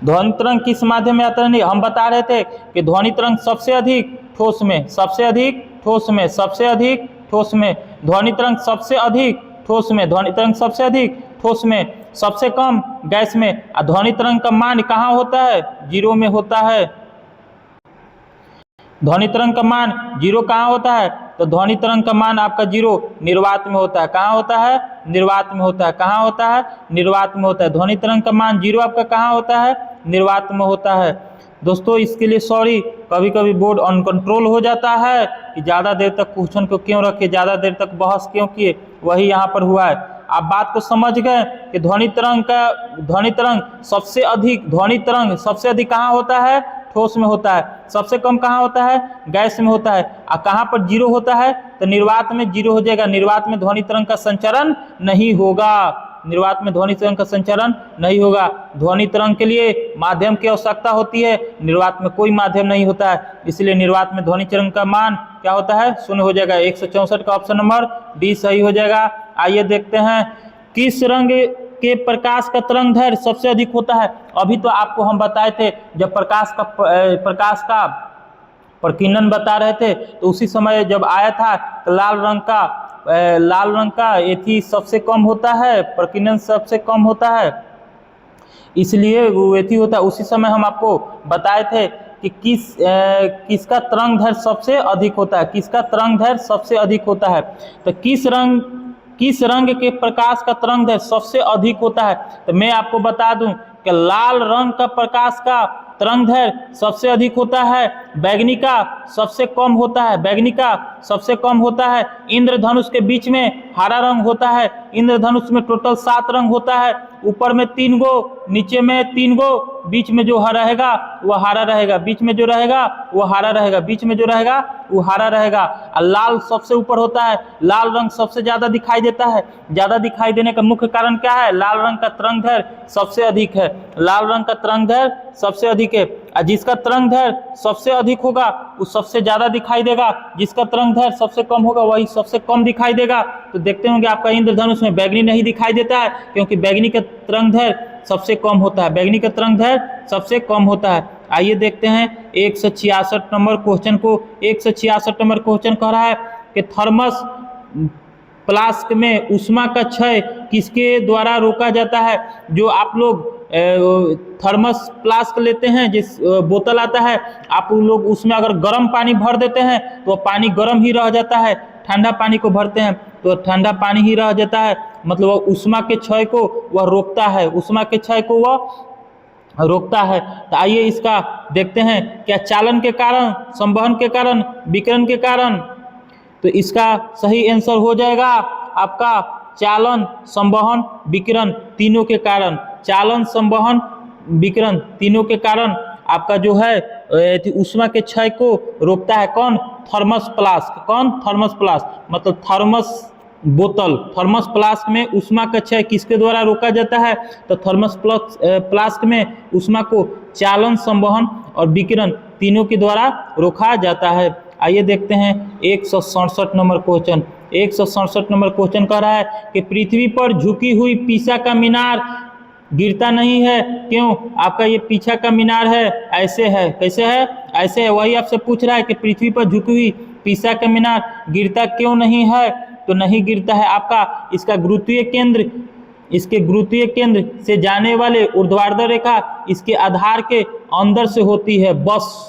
ध्वनि तरंग किस माध्यम में यात्रा नहीं, हम बता रहे थे कि ध्वनि तरंग सबसे अधिक ठोस में, सबसे अधिक ठोस में, सबसे अधिक ठोस में, ध्वनि तरंग सबसे अधिक ठोस में, ध्वनि तरंग सबसे अधिक ठोस में, सबसे कम गैस में। और ध्वनि तरंग का मान कहाँ होता है? 0 में होता है। ध्वनि तरंग का मान 0 कहाँ होता है? तो ध्वनि तरंग का मान आपका 0 निर्वात में होता है। कहाँ होता है? निर्वात में होता है। कहाँ होता है? निर्वात में होता है। ध्वनि तरंग का मान 0 आपका कहाँ होता है? निर्वात में होता है। दोस्तों इसके लिए सॉरी, कभी कभी बोर्ड अनकंट्रोल हो जाता है कि ज़्यादा देर तक क्वेश्चन को क्यों रखे, ज़्यादा देर तक बहस क्यों किए, वही यहाँ पर हुआ है। आप बात को समझ गए कि ध्वनि तरंग सबसे अधिक कहाँ होता है? ठोस में होता है। सबसे कम कहाँ होता है? गैस में होता है। और कहाँ पर 0 होता है? तो निर्वात में 0 हो जाएगा। निर्वात में ध्वनि तरंग का संचरण नहीं होगा, निर्वात में ध्वनि तरंग का संचरण नहीं होगा। ध्वनि तरंग के लिए माध्यम की आवश्यकता होती है, निर्वात में कोई माध्यम नहीं होता है, इसलिए निर्वात में ध्वनि तरंग का मान क्या होता है? 0 हो जाएगा। 164 का ऑप्शन नंबर डी सही हो जाएगा। आइए देखते हैं किस रंग के प्रकाश का तरंग दैर्ध्य सबसे अधिक होता है। अभी तो आपको हम बताए थे जब प्रकाश का प्रकीर्णन बता रहे थे तो उसी समय जब आया था तो लाल रंग का एथी सबसे कम होता है, प्रकीर्णन सबसे कम होता है, इसलिए वो एथी होता है। उसी समय हम आपको बताए थे कि किसका तरंग दैर्ध्य सबसे अधिक होता है, किसका तरंग दैर्ध्य सबसे अधिक होता है। तो किस रंग के प्रकाश का तरंग दैर्ध्य सबसे अधिक होता है। तो मैं आपको बता दूं कि लाल रंग का प्रकाश का तरंग दैर्घ्य सबसे अधिक होता है, बैंगनी का सबसे कम होता है, बैंगनी का सबसे कम होता है। इंद्रधनुष के बीच में हरा रंग होता है, इंद्रधनुष में टोटल 7 रंग होता है, ऊपर में 3 गो, नीचे में 3 गो, बीच में जो रहेगा वह हरा रहेगा, बीच में जो रहेगा वह हरा रहेगा, बीच में जो रहेगा वो हरा रहेगा। और लाल सबसे ऊपर होता है, लाल रंग सबसे ज्यादा दिखाई देता है। ज्यादा दिखाई देने का मुख्य कारण क्या है? लाल रंग का तरंग दैर्घ्य सबसे अधिक है, लाल रंग का तरंग दैर्घ्य सबसे अधिक है। और जिसका तरंग दैर्घ्य सबसे अधिक होगा वो सबसे ज्यादा दिखाई देगा, जिसका तरंग दैर्घ्य सबसे कम होगा वही सबसे कम दिखाई देगा। तो देखते होंगे आपका इंद्रधनुष में बैंगनी नहीं दिखाई देता है, क्योंकि बैंगनी का तरंग दैर्घ्य सबसे कम होता है, बैंगनी का तरंग दैर्घ्य सबसे कम होता है। आइए देखते हैं 166 नंबर क्वेश्चन को। 166 नंबर क्वेश्चन कह रहा है कि थर्मस फ्लास्क में ऊष्मा का क्षय किसके द्वारा रोका जाता है? जो आप लोग थर्मस फ्लास्क लेते हैं, जिस बोतल आता है, आप लोग उसमें अगर गर्म पानी भर देते हैं तो पानी गर्म ही रह जाता है, ठंडा पानी को भरते हैं तो ठंडा पानी ही रह जाता है, मतलब वह ऊष्मा के क्षय को वह रोकता है, ऊष्मा के क्षय को वह रोकता है। तो आइए इसका देखते हैं, क्या चालन के कारण, संवहन के कारण, विकिरण के कारण? तो इसका सही आंसर हो जाएगा आपका चालन, संवहन, विकिरण तीनों के कारण, चालन, संवहन, विकिरण तीनों के कारण आपका जो है ऊष्मा के क्षय को रोकता है। कौन? Thermos flask. कौन? थर्मस फ्लास्क, मतलब थर्मस बोतल। थर्मस फ्लास्क में ऊष्मा का क्षय किसके द्वारा रोका जाता है? तो थर्मस फ्लास्क में ऊष्मा को चालन, संवहन और विकिरण तीनों के द्वारा रोका जाता है। आइए देखते हैं 167 नंबर क्वेश्चन। 167 नंबर क्वेश्चन कह रहा है कि पृथ्वी पर झुकी हुई पीसा का मीनार गिरता नहीं है, क्यों? आपका ये पीछा का मीनार है, ऐसे है, कैसे है? ऐसे है। वही आपसे पूछ रहा है कि पृथ्वी पर झुकी हुई पीसा का मीनार गिरता क्यों नहीं है? तो नहीं गिरता है आपका इसका गुरुत्वीय केंद्र, इसके गुरुत्वीय केंद्र से जाने वाले ऊर्ध्वाधर रेखा इसके आधार के अंदर से होती है, बस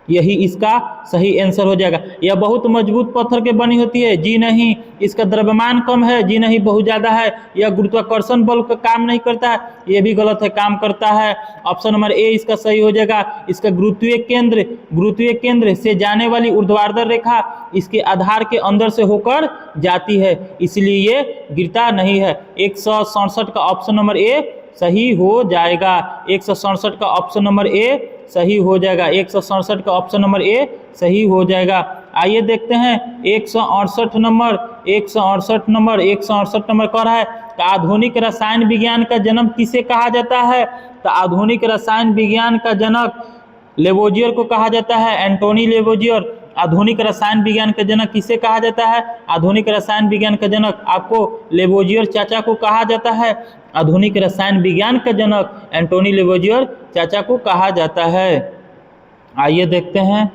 यही इसका सही आंसर हो जाएगा। यह बहुत मजबूत पत्थर के बनी होती है, जी नहीं। इसका द्रव्यमान कम है, जी नहीं, बहुत ज़्यादा है। यह गुरुत्वाकर्षण बल का काम नहीं करता है, ये भी गलत है, काम करता है। ऑप्शन नंबर ए इसका सही हो जाएगा। इसका गुरुत्वीय केंद्र से जाने वाली ऊर्ध्वाधर रेखा इसके आधार के अंदर से होकर जाती है, इसलिए ये गिरता नहीं है। 167 का ऑप्शन नंबर ए सही हो जाएगा। 167 का ऑप्शन नंबर ए सही हो जाएगा। 167 का ऑप्शन नंबर ए सही हो जाएगा। आइए देखते हैं 168 नंबर। 168 नंबर कह रहा है कि आधुनिक रसायन विज्ञान का जनक किसे कहा जाता है? तो आधुनिक रसायन विज्ञान का जनक लेवोजियर को कहा जाता है, एंटोनी लेवोजियर। आधुनिक रसायन विज्ञान का जनक किसे कहा जाता है? आधुनिक रसायन विज्ञान का जनक आपको लेवोजियर चाचा को कहा जाता है। आधुनिक रसायन विज्ञान का जनक एंटोनी लेवोजियर चाचा को कहा जाता है। आइए देखते हैं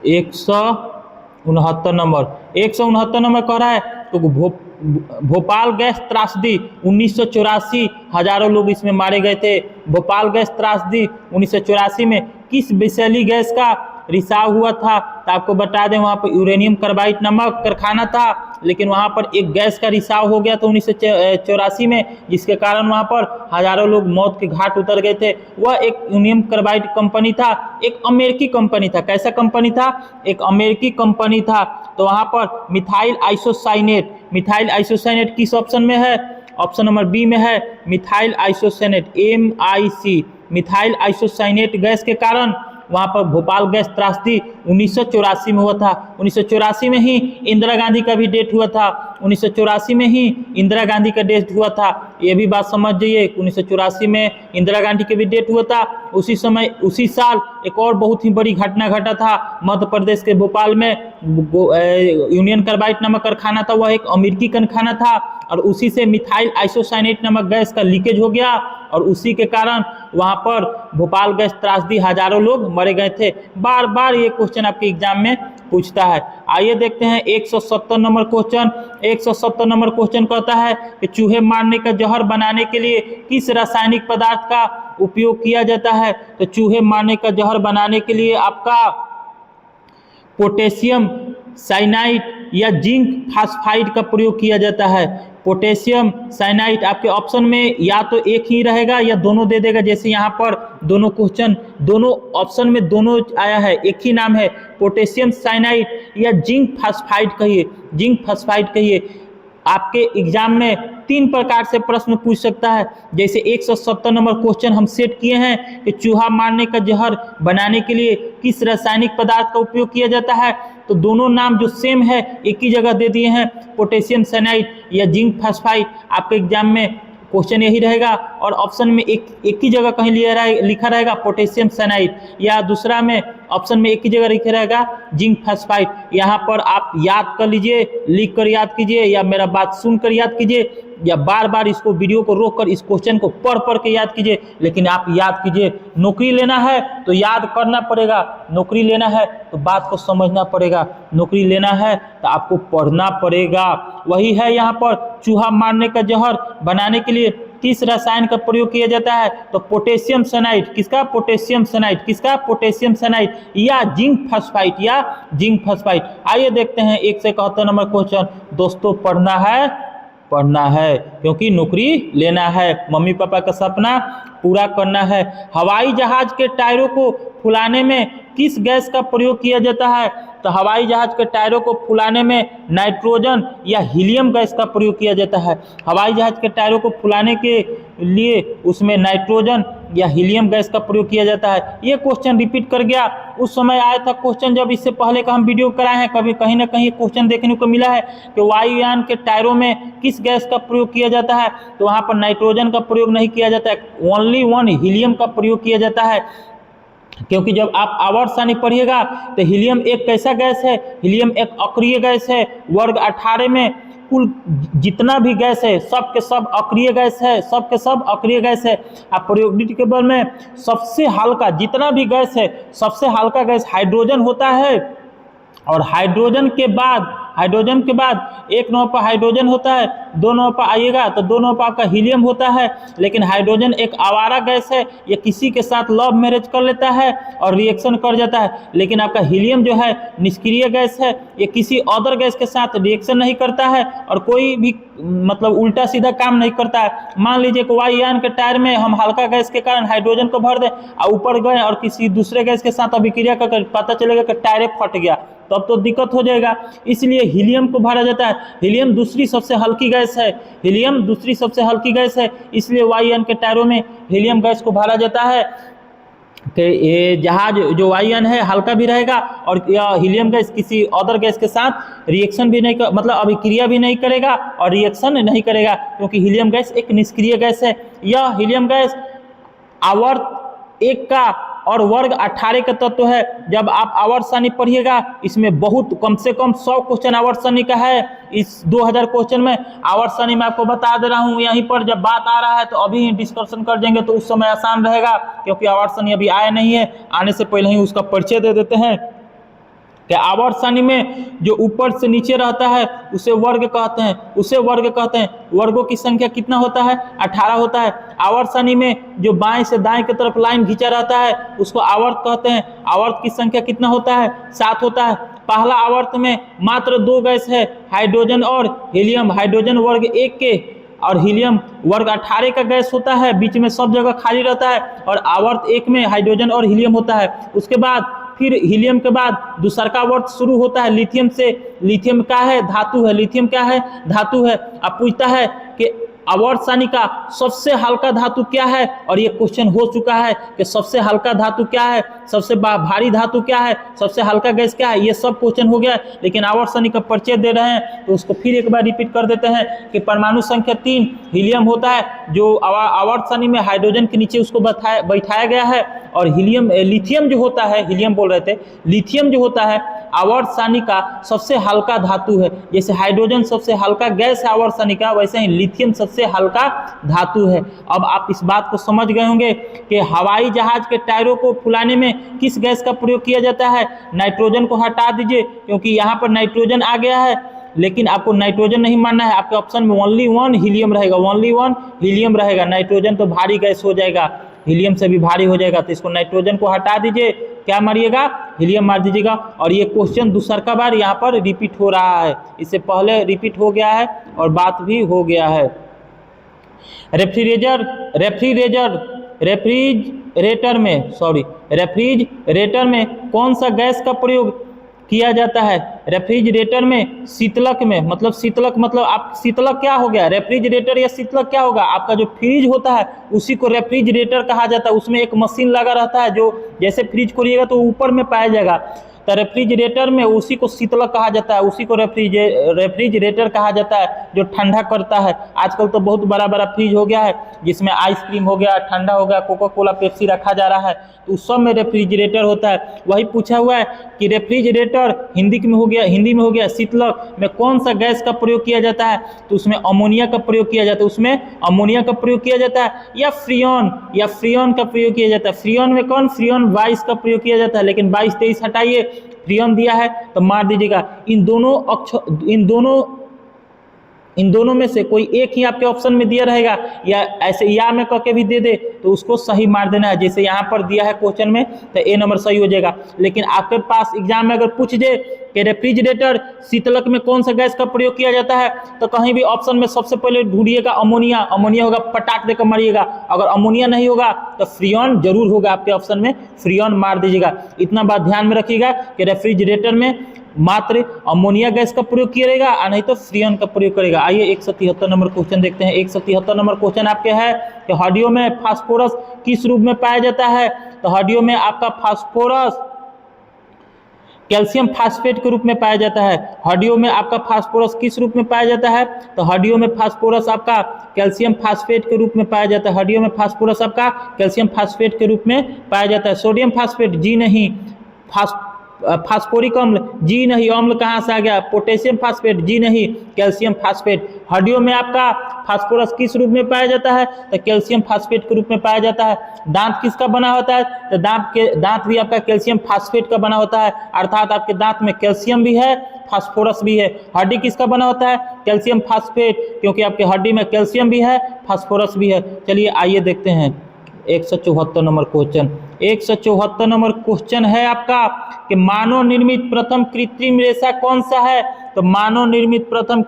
169 नंबर। 169 नंबर कह रहा है तो भोपाल गैस त्रासदी 1984 हजारों लोग इसमें मारे गए थे। भोपाल गैस त्रासदी 1984 में किस विषैली गैस का रिसाव हुआ था? तो आपको बता दें वहाँ पर यूरेनियम कार्बाइड नामक कारखाना था, लेकिन वहाँ पर एक गैस का रिसाव हो गया था 1984 में, जिसके कारण वहाँ पर हजारों लोग मौत के घाट उतर गए थे। वह एक यूरेनियम कार्बाइड कंपनी था, एक अमेरिकी कंपनी था। कैसा कंपनी था? एक अमेरिकी कंपनी था। तो वहाँ पर मिथाइल आइसोसाइनेट किस ऑप्शन में है? ऑप्शन नंबर बी में है methyl isocyanate, MIC। Methyl isocyanate gas के कारण वहाँ पर भोपाल गैस त्रासदी 1984 में हुआ था। 1984 में ही इंदिरा गांधी का भी डेथ हुआ था। 1984 में ही इंदिरा गांधी का डेथ हुआ था। ये भी बात समझ जाइए, 1984 में इंदिरा गांधी का भी डेथ हुआ था। उसी समय, उसी साल एक और बहुत ही बड़ी घटना घटा था। मध्य प्रदेश के भोपाल में यूनियन कार्बाइड नामक कारखाना था, वह एक अमेरिकी कारखाना था, और उसी से मिथाइल आइसोसाइनेट नामक गैस का लीकेज हो गया, और उसी के कारण वहाँ पर भोपाल गैस त्रासदी हजारों लोग मरे गए थे। बार बार ये क्वेश्चन आपके एग्जाम में पूछता है। आइए देखते हैं 170 नंबर क्वेश्चन। 170 नंबर क्वेश्चन कहता है कि चूहे मारने का जहर बनाने के लिए किस रासायनिक पदार्थ का उपयोग किया जाता है? तो चूहे मारने का जहर बनाने के लिए आपका पोटेशियम साइनाइड या जिंक फास्फाइड का प्रयोग किया जाता है? Potassium cyanide. आपके ऑप्शन में या तो एक ही रहेगा या दोनों दे देगा, जैसे यहाँ पर दोनों क्वेश्चन, दोनों ऑप्शन में दोनों आया है, एक ही नाम है, पोटेशियम साइनाइड या जिंक फास्फाइड कहिए, जिंक फास्फाइड कहिए। आपके एग्जाम में 3 प्रकार से प्रश्न पूछ सकता है। जैसे 170 नंबर क्वेश्चन हम सेट किए हैं कि चूहा मारने का जहर बनाने के लिए किस रासायनिक पदार्थ का उपयोग किया जाता है, तो दोनों नाम जो सेम है एक ही जगह दे दिए हैं, पोटेशियम साइनाइड या जिंक फास्फाइड। आपके एग्जाम में क्वेश्चन यही रहेगा और ऑप्शन में एक ही जगह कहीं लिखा रहेगा पोटेशियम साइनाइड, या दूसरा में ऑप्शन में एक ही जगह लिखा रहेगा जिंक फास्फाइड। यहाँ पर आप याद कर लीजिए, लिख कर याद कीजिए, या मेरा बात सुनकर याद कीजिए, या बार बार इसको वीडियो को रोक कर इस क्वेश्चन को पढ़ के याद कीजिए। लेकिन आप याद कीजिए, नौकरी लेना है तो याद करना पड़ेगा, नौकरी लेना है तो बात को समझना पड़ेगा, नौकरी लेना है तो आपको पढ़ना पड़ेगा। वही है यहाँ पर, चूहा मारने का जहर बनाने के लिए किस रसायन का प्रयोग किया जाता है, तो पोटेशियम साइनाइड। किसका? Potassium cyanide. किसका? पोटेशियम साइनाइड या जिंक फास्फाइड, या जिंक फास्फाइड। आइए देखते हैं 171 नंबर क्वेश्चन। दोस्तों पढ़ना है, पढ़ना है, क्योंकि नौकरी लेना है, मम्मी पापा का सपना पूरा करना है। हवाई जहाज के टायरों को फुलाने में किस गैस का प्रयोग किया जाता है, तो हवाई जहाज के टायरों को फुलाने में नाइट्रोजन या हीलियम गैस का प्रयोग किया जाता है। हवाई जहाज के टायरों को फुलाने के लिए उसमें नाइट्रोजन या हीलियम गैस का प्रयोग किया जाता है। ये क्वेश्चन रिपीट कर गया, उस समय आया था क्वेश्चन जब इससे पहले का हम वीडियो कराए हैं, कभी कहीं ना कहीं क्वेश्चन देखने को मिला है कि वायुयान के टायरों में किस गैस का प्रयोग किया जाता है, तो वहाँ पर नाइट्रोजन का प्रयोग नहीं किया जाता है, ओनली वन हीलियम का प्रयोग किया जाता है। क्योंकि जब आप आवर्त सारणी पढ़िएगा तो हीलियम एक कैसा गैस है, हीलियम एक अक्रिय गैस है। वर्ग 18 में कुल जितना भी गैस है सब के सब अक्रिय गैस है, सब के सब अक्रिय गैस है। आप periodic टेबल में सबसे हल्का जितना भी गैस है, सबसे हल्का गैस हाइड्रोजन होता है, और हाइड्रोजन के बाद 1 नंबर पर हाइड्रोजन होता है, 2 नंबर पर आइएगा तो 2 नंबर पर आपका हीलियम होता है। लेकिन हाइड्रोजन एक आवारा गैस है, ये किसी के साथ लव मैरिज कर लेता है और रिएक्शन कर जाता है। लेकिन आपका हीलियम जो है निष्क्रिय गैस है, ये किसी अदर गैस के साथ रिएक्शन नहीं करता है और कोई भी मतलब उल्टा सीधा काम नहीं करता है। मान लीजिए कि वायुयान के टायर में हम हल्का गैस के कारण हाइड्रोजन को भर दें और ऊपर गए और किसी दूसरे गैस के साथ अभिक्रिया करके पता चलेगा कि टायर फट गया, तब तो दिक्कत हो जाएगा। इसलिए हीलियम को भरा जाता है। हीलियम दूसरी सबसे हल्की गैस है, हीलियम दूसरी सबसे हल्की गैस है, इसलिए वायुयान के टायरों में हीलियम गैस को भरा जाता है कि ये जहाज जो वायुयान है हल्का भी रहेगा और यह हीलियम गैस किसी अदर गैस के साथ रिएक्शन भी नहीं कर, मतलब अभिक्रिया भी नहीं करेगा और रिएक्शन नहीं करेगा, क्योंकि हीलियम गैस एक निष्क्रिय गैस है। यह हीलियम गैस आवर्त 1 का और वर्ग 18 का तत्व है। जब आप आवर्त सारणी पढ़िएगा इसमें बहुत कम से कम 100 क्वेश्चन आवर्त सारणी का है। इस 2000 क्वेश्चन में आवर्त सारणी मैं आपको बता दे रहा हूँ, यहीं पर जब बात आ रहा है तो अभी ही डिस्कशन कर देंगे तो उस समय आसान रहेगा, क्योंकि आवर्त सारणी अभी आया नहीं है, आने से पहले ही उसका परिचय दे देते हैं कि आवर्त सारणी में जो ऊपर से नीचे रहता है उसे वर्ग कहते हैं, उसे वर्ग कहते हैं। वर्गों की संख्या कितना होता है? 18 होता है। आवर्त सारणी में जो बाएं से दाएं की तरफ लाइन खींचा रहता है उसको आवर्त कहते हैं। आवर्त की संख्या कितना होता है? 7 होता है। पहला आवर्त में मात्र 2 गैस है, हाइड्रोजन और हीलियम। हाइड्रोजन वर्ग 1 के और हीलियम वर्ग 18 का गैस होता है, बीच में सब जगह खाली रहता है, और आवर्त 1 में हाइड्रोजन और हीलियम होता है। उसके बाद फिर हीलियम के बाद दूसरा वर्त शुरू होता है लिथियम से। लिथियम क्या है? धातु है। लिथियम क्या है? धातु है। अब पूछता है कि आवर्त सारणी का सबसे हल्का धातु क्या है, और ये क्वेश्चन हो चुका है कि सबसे हल्का धातु क्या है, सबसे भारी धातु क्या है, सबसे हल्का गैस क्या है, ये सब क्वेश्चन हो गया। लेकिन आवर्त सारणी का परिचय दे रहे हैं तो उसको फिर एक बार रिपीट कर देते हैं कि परमाणु संख्या 3 हीलियम होता है, जो आवर्त सारणी में हाइड्रोजन के नीचे उसको बैठाया गया है, और हीलियम लिथियम जो होता है, हीलियम बोल रहे थे, लिथियम जो होता है आवर्त सारणी का सबसे हल्का धातु है। जैसे हाइड्रोजन सबसे हल्का गैस है आवर्त सारणी का, वैसे ही लिथियम सबसे हल्का धातु है। अब आप इस बात को समझ गए होंगे कि हवाई जहाज के टायरों को फुलाने में किस गैस का प्रयोग किया जाता है। नाइट्रोजन को हटा दीजिए क्योंकि यहाँ पर नाइट्रोजन आ गया है, लेकिन आपको नाइट्रोजन नहीं मानना है। आपके ऑप्शन में ओनली वन हीलियम रहेगा, ओनली वन हीलियम रहेगा। नाइट्रोजन तो भारी गैस हो जाएगा, हीलियम से भी भारी हो जाएगा, तो इसको नाइट्रोजन को हटा दीजिए, क्या मारिएगा, हीलियम मार दीजिएगा। और ये क्वेश्चन दूसरा बार यहाँ पर रिपीट हो रहा है, इससे पहले रिपीट हो गया है और बात भी हो गया है। रेफ्रिजरेटर में कौन सा गैस का प्रयोग किया जाता है? रेफ्रिजरेटर में शीतलक में, मतलब शीतलक मतलब आप शीतलक क्या हो गया, रेफ्रिजरेटर या शीतलक क्या होगा? आपका जो फ्रिज होता है उसी को रेफ्रिजरेटर कहा जाता है। उसमें एक मशीन लगा रहता है जो जैसे फ्रिज खोलिएगा तो ऊपर में पाया जाएगा, तो रेफ्रिजरेटर में उसी को शीतलक कहा जाता है, उसी को रेफ्रिजरेटर कहा जाता है जो ठंडा करता है। आजकल तो बहुत बड़ा बड़ा फ्रिज हो गया है जिसमें आइसक्रीम हो गया, ठंडा हो गया, कोका कोला, पेप्सी रखा जा रहा है, तो उस सब में रेफ्रिजरेटर होता है। वही पूछा हुआ है कि रेफ्रिजरेटर हिंदी में हो गया शीतलक में कौन सा गैस का प्रयोग किया जाता है? तो उसमें अमोनिया का प्रयोग किया जाता है, उसमें अमोनिया का प्रयोग किया जाता है, या फ्रियन का प्रयोग किया जाता है। फ्रियन में कौन, फ्रियन 22 का प्रयोग किया जाता है, लेकिन 22-23 हटाइए, फ्रियन दिया है तो मार दीजिएगा। इन दोनों में से कोई एक ही आपके ऑप्शन में दिया रहेगा, या ऐसे या में करके भी दे दे तो उसको सही मार देना है। जैसे यहाँ पर दिया है क्वेश्चन में तो ए नंबर सही हो जाएगा। लेकिन आपके पास एग्जाम में अगर पूछ दे कि रेफ्रिजरेटर शीतलक में कौन सा गैस का प्रयोग किया जाता है, तो कहीं भी ऑप्शन में सबसे पहले ढूंढिएगा अमोनिया होगा, पटाख देकर मारिएगा। अगर अमोनिया नहीं होगा तो फ्रियन जरूर होगा, आपके ऑप्शन में फ्रियन मार दीजिएगा। इतना बात ध्यान में रखिएगा कि रेफ्रिजरेटर में मात्र अमोनिया गैस का प्रयोग किया रहेगा और नहीं तो फ्रियन का प्रयोग करेगा। आइए 173 नंबर क्वेश्चन देखते हैं। 173 नंबर क्वेश्चन आपके है कि हड्डियों में फास्फोरस किस रूप में पाया जाता है? तो हड्डियों में आपका फास्फोरस कैल्शियम फास्फेट के रूप में पाया जाता है। हड्डियों में आपका फास्फोरस किस रूप में पाया जाता है? तो हड्डियों में फास्फोरस आपका कैल्शियम फास्फेट के रूप में पाया जाता है। हड्डियों में फास्फोरस आपका कैल्शियम फास्फेट के रूप में पाया जाता है। सोडियम फास्फेट जी नहीं, फास्फोरिक अम्ल जी नहीं, अम्ल कहाँ से आ गया? पोटेशियम फास्फेट जी नहीं, कैल्शियम फास्फेट। हड्डियों में आपका फास्फोरस किस रूप में पाया जाता है? तो कैल्शियम फास्फेट के रूप में पाया जाता है। दांत किसका बना होता है? तो दांत भी आपका कैल्शियम फास्फेट का बना होता है, अर्थात आपके दांत में कैल्शियम भी है, फास्फोरस भी है। हड्डी किसका बना होता है? कैल्शियम फास्फेट, क्योंकि आपके हड्डी में कैल्शियम भी है, फास्फोरस भी है। चलिए आइए देखते हैं 174 नंबर क्वेश्चन। 174 नंबर क्वेश्चन है आपका कि मानव निर्मित प्रथम कृत्रिम रेशा कौन सा है? तो मानव निर्मित प्रथम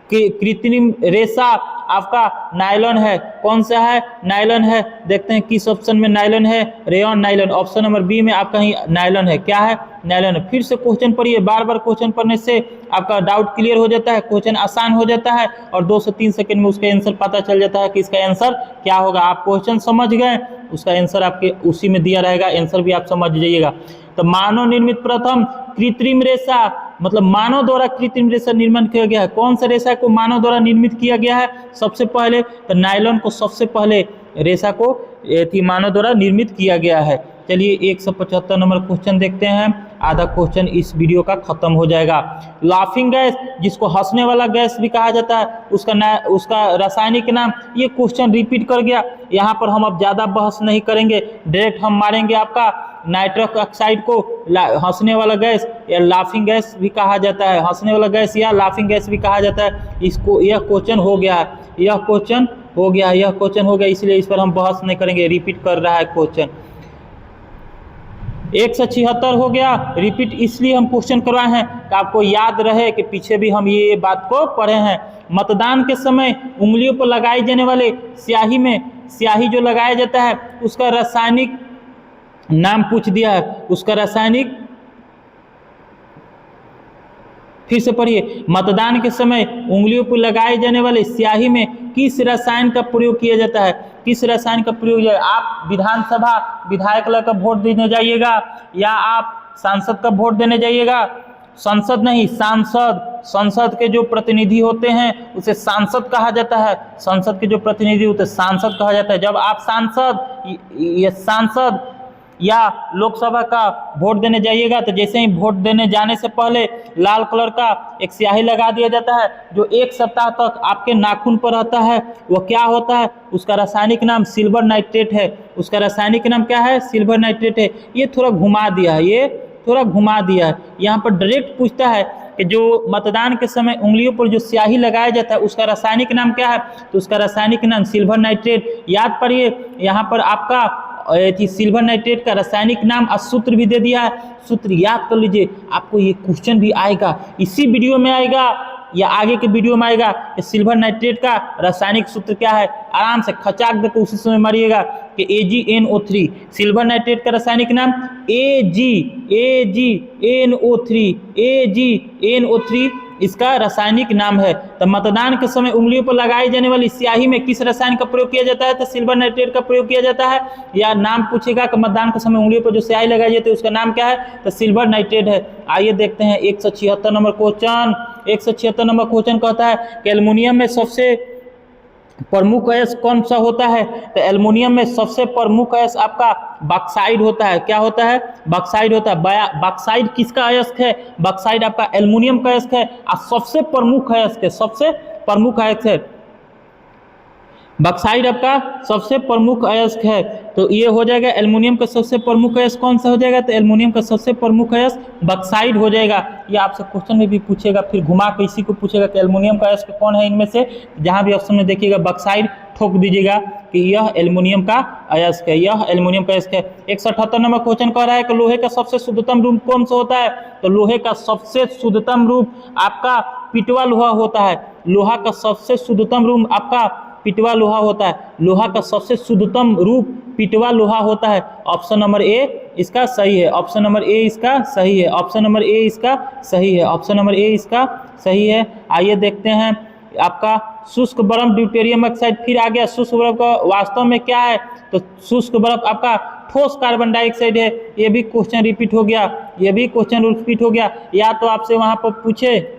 कृत्रिम रेशा आपका नायलॉन है। कौन सा है? नायलॉन है। देखते हैं किस ऑप्शन में नायलॉन है, rayon nylon. Option number B में आपका ही नायलॉन है। क्या है? नायलॉन है। फिर से क्वेश्चन पढ़िए, बार बार क्वेश्चन पढ़ने से आपका डाउट क्लियर हो जाता है, क्वेश्चन आसान हो जाता है और 2 से 3 सेकंड में उसका आंसर पता चल जाता है कि इसका आंसर क्या होगा। आप क्वेश्चन समझ गए, उसका आंसर आपके उसी में दिया रहेगा, आंसर भी आप समझ जाइएगा। तो मानव निर्मित प्रथम कृत्रिम रेशा मतलब मानव द्वारा कृत्रिम रेशा निर्माण किया गया है। कौन सा रेशा को मानव द्वारा निर्मित किया गया है? सबसे पहले तो नायलॉन को सबसे पहले रेशा को मानव द्वारा निर्मित किया गया है। चलिए 175 नंबर क्वेश्चन देखते हैं। आधा क्वेश्चन इस वीडियो का खत्म हो जाएगा। लाफिंग गैस, जिसको हंसने वाला गैस भी कहा जाता है, उसका रासायनिक नाम, ये क्वेश्चन रिपीट कर गया। यहाँ पर हम अब ज़्यादा बहस नहीं करेंगे, डायरेक्ट हम मारेंगे आपका नाइट्रस ऑक्साइड को। हंसने वाला गैस या लाफिंग गैस भी कहा जाता है, हंसने वाला गैस या लाफिंग गैस भी कहा जाता है। इसको यह क्वेश्चन हो गया है, यह क्वेश्चन हो गया, इसलिए इस पर हम बहस नहीं करेंगे, रिपीट कर रहा है क्वेश्चन। 176 हो गया। रिपीट इसलिए हम क्वेश्चन करवाए हैं कि आपको याद रहे कि पीछे भी हम ये बात को पढ़े हैं। मतदान के समय उंगलियों पर लगाई जाने वाले स्याही जो लगाया जाता है उसका रासायनिक नाम पूछ दिया है। उसका रासायनिक, फिर से पढ़िए, मतदान के समय उंगलियों पर लगाए जाने वाले स्याही में किस रसायन का प्रयोग किया जाता है? किस रसायन का प्रयोग? आप विधानसभा विधायक का वोट देने जाइएगा या आप सांसद का वोट देने जाइएगा? संसद नहीं, संसद के जो प्रतिनिधि होते हैं उसे सांसद कहा जाता है। संसद के जो प्रतिनिधि होते हैं सांसद कहा जाता है। जब आप सांसद या लोकसभा का वोट देने जाइएगा तो जैसे ही वोट देने जाने से पहले लाल कलर का एक स्याही लगा दिया जाता है जो 1 सप्ताह तक आपके नाखून पर रहता है। वो क्या होता है? उसका रासायनिक नाम सिल्वर नाइट्रेट है। उसका रासायनिक नाम क्या है? सिल्वर नाइट्रेट है। ये थोड़ा घुमा दिया है, यहाँ पर डायरेक्ट पूछता है कि जो मतदान के समय उंगलियों पर जो स्याही लगाया जाता है उसका रासायनिक नाम क्या है, तो उसका रासायनिक नाम सिल्वर नाइट्रेट। याद पढ़िए, यहाँ पर आपका सिल्वर नाइट्रेट का रासायनिक नाम और सूत्र भी दे दिया है, सूत्र याद कर लीजिए। आपको ये क्वेश्चन भी आएगा, इसी वीडियो में आएगा या आगे के वीडियो में आएगा कि सिल्वर नाइट्रेट का रासायनिक सूत्र क्या है। आराम से खचाक देकर उसी समय मारिएगा कि AgNO3। सिल्वर नाइट्रेट का रासायनिक नाम AgNO3 इसका रासायनिक नाम है। तो मतदान के समय उंगलियों पर लगाई जाने वाली स्याही में किस रसायन का प्रयोग किया जाता है, तो सिल्वर नाइट्रेट का प्रयोग किया जाता है। या नाम पूछेगा कि मतदान के समय उंगलियों पर जो स्याही लगाई जाती है उसका नाम क्या है, तो सिल्वर नाइट्रेट है। आइए देखते हैं 176 नंबर क्वेश्चन। 176 नंबर क्वेश्चन कहता है कि एल्युमिनियम में सबसे प्रमुख अयस्क कौन सा होता है, तो एल्युमिनियम में सबसे प्रमुख अयस्क आपका बॉक्साइड होता है। क्या होता है, बॉक्साइड होता है। बॉक्साइड किसका अयस्क है, बॉक्साइड आपका एल्युमिनियम का अयस्क है और सबसे प्रमुख अयस्क है, सबसे प्रमुख अयस्क है बॉक्साइड आपका सबसे प्रमुख अयस्क है। तो ये हो जाएगा एल्युमिनियम का सबसे प्रमुख अयस्क कौन सा हो जाएगा, तो एल्युमिनियम का सबसे प्रमुख अयस्क बॉक्साइड हो जाएगा। ये आपसे क्वेश्चन में भी पूछेगा, फिर घुमा के इसी को पूछेगा कि एल्युमिनियम का अयस्क कौन है इनमें से। जहां भी ऑप्शन में देखिएगा बॉक्साइड, ठोक दीजिएगा कि यह एल्युमिनियम का अयस्क है, यह एल्युमिनियम का अयस्क है। 178 नंबर क्वेश्चन कह रहा है कि लोहे का सबसे शुद्धतम रूप कौन सा होता है, तो लोहे का सबसे शुद्धतम रूप आपका पिटवा लोहा होता है। लोहा का सबसे शुद्धतम रूप आपका पिटवा लोहा होता है। लोहा का सबसे शुद्धतम रूप पिटवा लोहा होता है। ऑप्शन नंबर ए इसका सही है, ऑप्शन नंबर ए इसका सही है, ऑप्शन नंबर ए इसका सही है, ऑप्शन नंबर ए इसका सही है। आइए देखते हैं आपका शुष्क बर्फ ड्यूटेरियम ऑक्साइड। फिर आ गया शुष्क बर्फ का वास्तव में क्या है, तो शुष्क बर्फ आपका ठोस कार्बन डाइऑक्साइड है। ये भी क्वेश्चन रिपीट हो गया, ये भी क्वेश्चन रिपीट हो गया। या तो आपसे वहां पर पूछे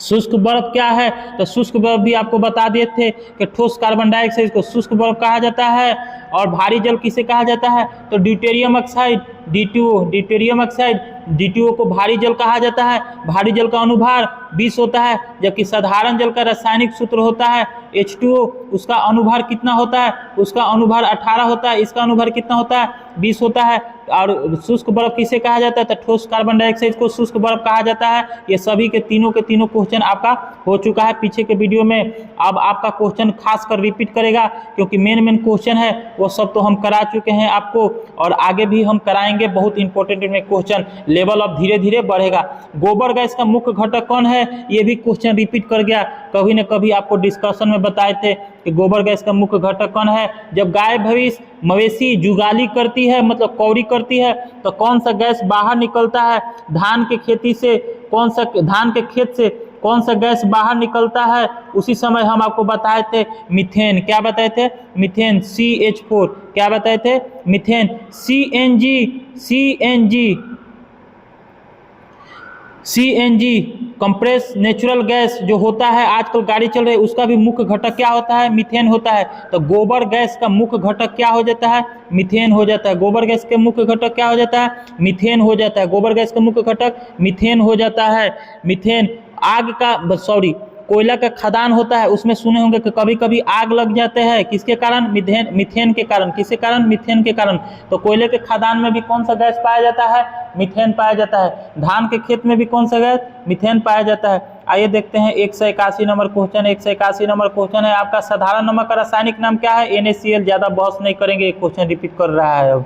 शुष्क बर्फ क्या है, तो शुष्क बर्फ भी आपको बता दिए थे कि ठोस कार्बन डाइऑक्साइड को शुष्क बर्फ कहा जाता है। और भारी जल किसे कहा जाता है, तो deuterium oxide D2O, deuterium oxide D2O को भारी जल कहा जाता है। भारी जल का अनुभार 20 होता है, जबकि साधारण जल का रासायनिक सूत्र होता है H2O। उसका अनुभार कितना होता है, उसका अनुभार 18 होता है, इसका अनुभार कितना होता है, 20 होता है। और शुष्क बर्फ किसे कहा जाता है, तो ठोस कार्बन डाइऑक्साइड को शुष्क बर्फ कहा जाता है। ये सभी के तीनों क्वेश्चन आपका हो चुका है पीछे के वीडियो में। अब आपका क्वेश्चन खास कर रिपीट करेगा, क्योंकि मेन क्वेश्चन है वो सब तो हम करा चुके हैं आपको, और आगे भी हम कराएंगे। बहुत इंपॉर्टेंट में क्वेश्चन, लेवल अब धीरे धीरे बढ़ेगा। गोबर गैस का मुख्य घटक कौन है, ये भी क्वेश्चन रिपीट कर गया। कभी न कभी आपको डिस्कशन में बताए थे कि गोबर गैस का मुख्य घटक कौन है। जब गाय भैंस मवेशी जुगाली करती है, मतलब कौड़ी करती है, तो कौन सा गैस बाहर निकलता है, धान के खेती से कौन सा, धान के खेत से कौन सा गैस बाहर निकलता है, उसी समय हम आपको बताए थे मीथेन। क्या बताए थे, मीथेन CH4। क्या बताए थे, methane. CNG compress natural gas जो होता है, आजकल गाड़ी चल रही है, उसका भी मुख्य घटक क्या होता है, मीथेन होता है। तो गोबर गैस का मुख्य घटक क्या हो जाता है, मीथेन हो जाता है। गोबर गैस के मुख्य घटक क्या हो जाता है, मीथेन हो जाता है। गोबर गैस का मुख्य घटक मीथेन हो जाता है। मीथेन कोयला का खदान होता है, उसमें सुने होंगे कि कभी कभी आग लग जाते हैं, किसके कारण, मीथेन के कारण। किसके कारण, मीथेन के कारण। तो कोयले के खदान में भी कौन सा गैस पाया जाता है, मीथेन पाया जाता है। धान के खेत में भी कौन सा गैस, मीथेन पाया जाता है। आइए देखते हैं 181 नंबर क्वेश्चन। 181 नंबर क्वेश्चन है आपका साधारण नमक का रासायनिक नाम क्या है, NaCl। ज्यादा बहस नहीं करेंगे, एक क्वेश्चन रिपीट कर रहा है अब,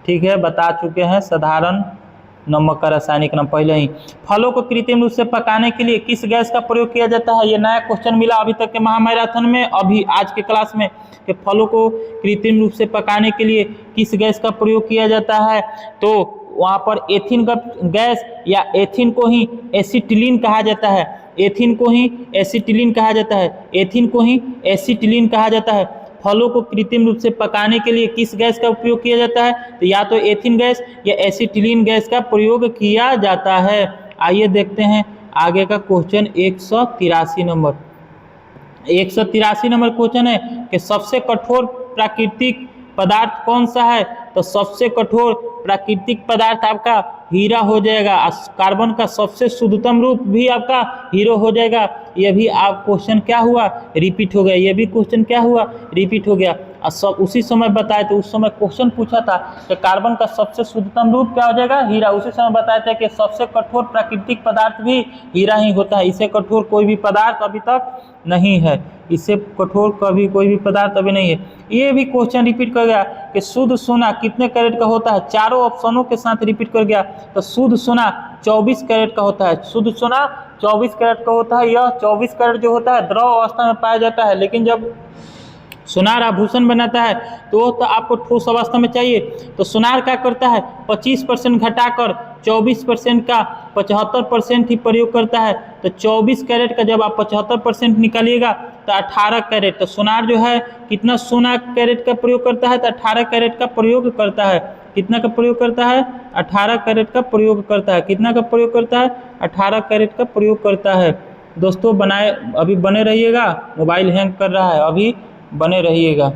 ठीक है, बता चुके हैं। साधारण नमक का रासायनिक नाम पहले ही। फलों को कृत्रिम रूप से पकाने के लिए किस गैस का प्रयोग किया जाता है, ये नया क्वेश्चन मिला अभी तक के महामैराथन में, अभी आज के क्लास में, कि फलों को कृत्रिम रूप से पकाने के लिए किस गैस का प्रयोग किया जाता है। तो वहाँ पर एथिन गैस, या एथिन को ही एसिटिलीन कहा जाता है, एथिन को ही एसिटिलीन कहा जाता है, एथिन को ही एसिटिलीन कहा जाता है। फलों को कृत्रिम रूप से पकाने के लिए किस गैस का उपयोग किया जाता है, तो या तो एथिन गैस या एसिटिलीन गैस का प्रयोग किया जाता है। आइए देखते हैं आगे का क्वेश्चन। 183 नंबर 183 नंबर क्वेश्चन है कि सबसे कठोर प्राकृतिक पदार्थ कौन सा है, तो सबसे कठोर प्राकृतिक पदार्थ आपका हीरा हो जाएगा। कार्बन का सबसे शुद्धतम रूप भी आपका हीरो हो जाएगा। ये भी आप क्वेश्चन क्या हुआ, रिपीट हो गया। ये भी क्वेश्चन क्या हुआ, रिपीट हो गया। और सब उसी समय बताए थे, उस समय क्वेश्चन पूछा था कि कार्बन का सबसे शुद्धतम रूप क्या हो जाएगा, हीरा। उसी समय बताए थे कि सबसे कठोर प्राकृतिक पदार्थ भी हीरा ही होता है, इससे कठोर कोई भी पदार्थ अभी तक नहीं है, इससे कठोर कभी कोई भी पदार्थ अभी नहीं है। ये भी क्वेश्चन रिपीट कर गया कि शुद्ध सोना कितने कैरेट का होता है, चारों ऑप्शनों के साथ रिपीट कर गया। तो शुद्ध सोना 24 कैरेट का होता है, शुद्ध सोना 24 कैरेट का होता है। यह 24 कैरेट जो होता है द्रव अवस्था में पाया जाता है, लेकिन जब सुनार आभूषण बनाता है तो आपको ठोस अवस्था में चाहिए। तो सुनार क्या करता है, 25% घटाकर 24% का 75% ही प्रयोग करता है। तो 24 कैरेट का जब आप 75% निकालिएगा तो 18 कैरेट। तो सुनार जो है कितना सोना कैरेट का प्रयोग करता है, तो 18 कैरेट का प्रयोग करता है। कितना का प्रयोग करता है, 18 कैरेट का प्रयोग करता है। कितना का प्रयोग करता है, 18 कैरेट का प्रयोग करता है। दोस्तों अभी बने रहिएगा, मोबाइल हैंग कर रहा है, अभी बने रहिएगा।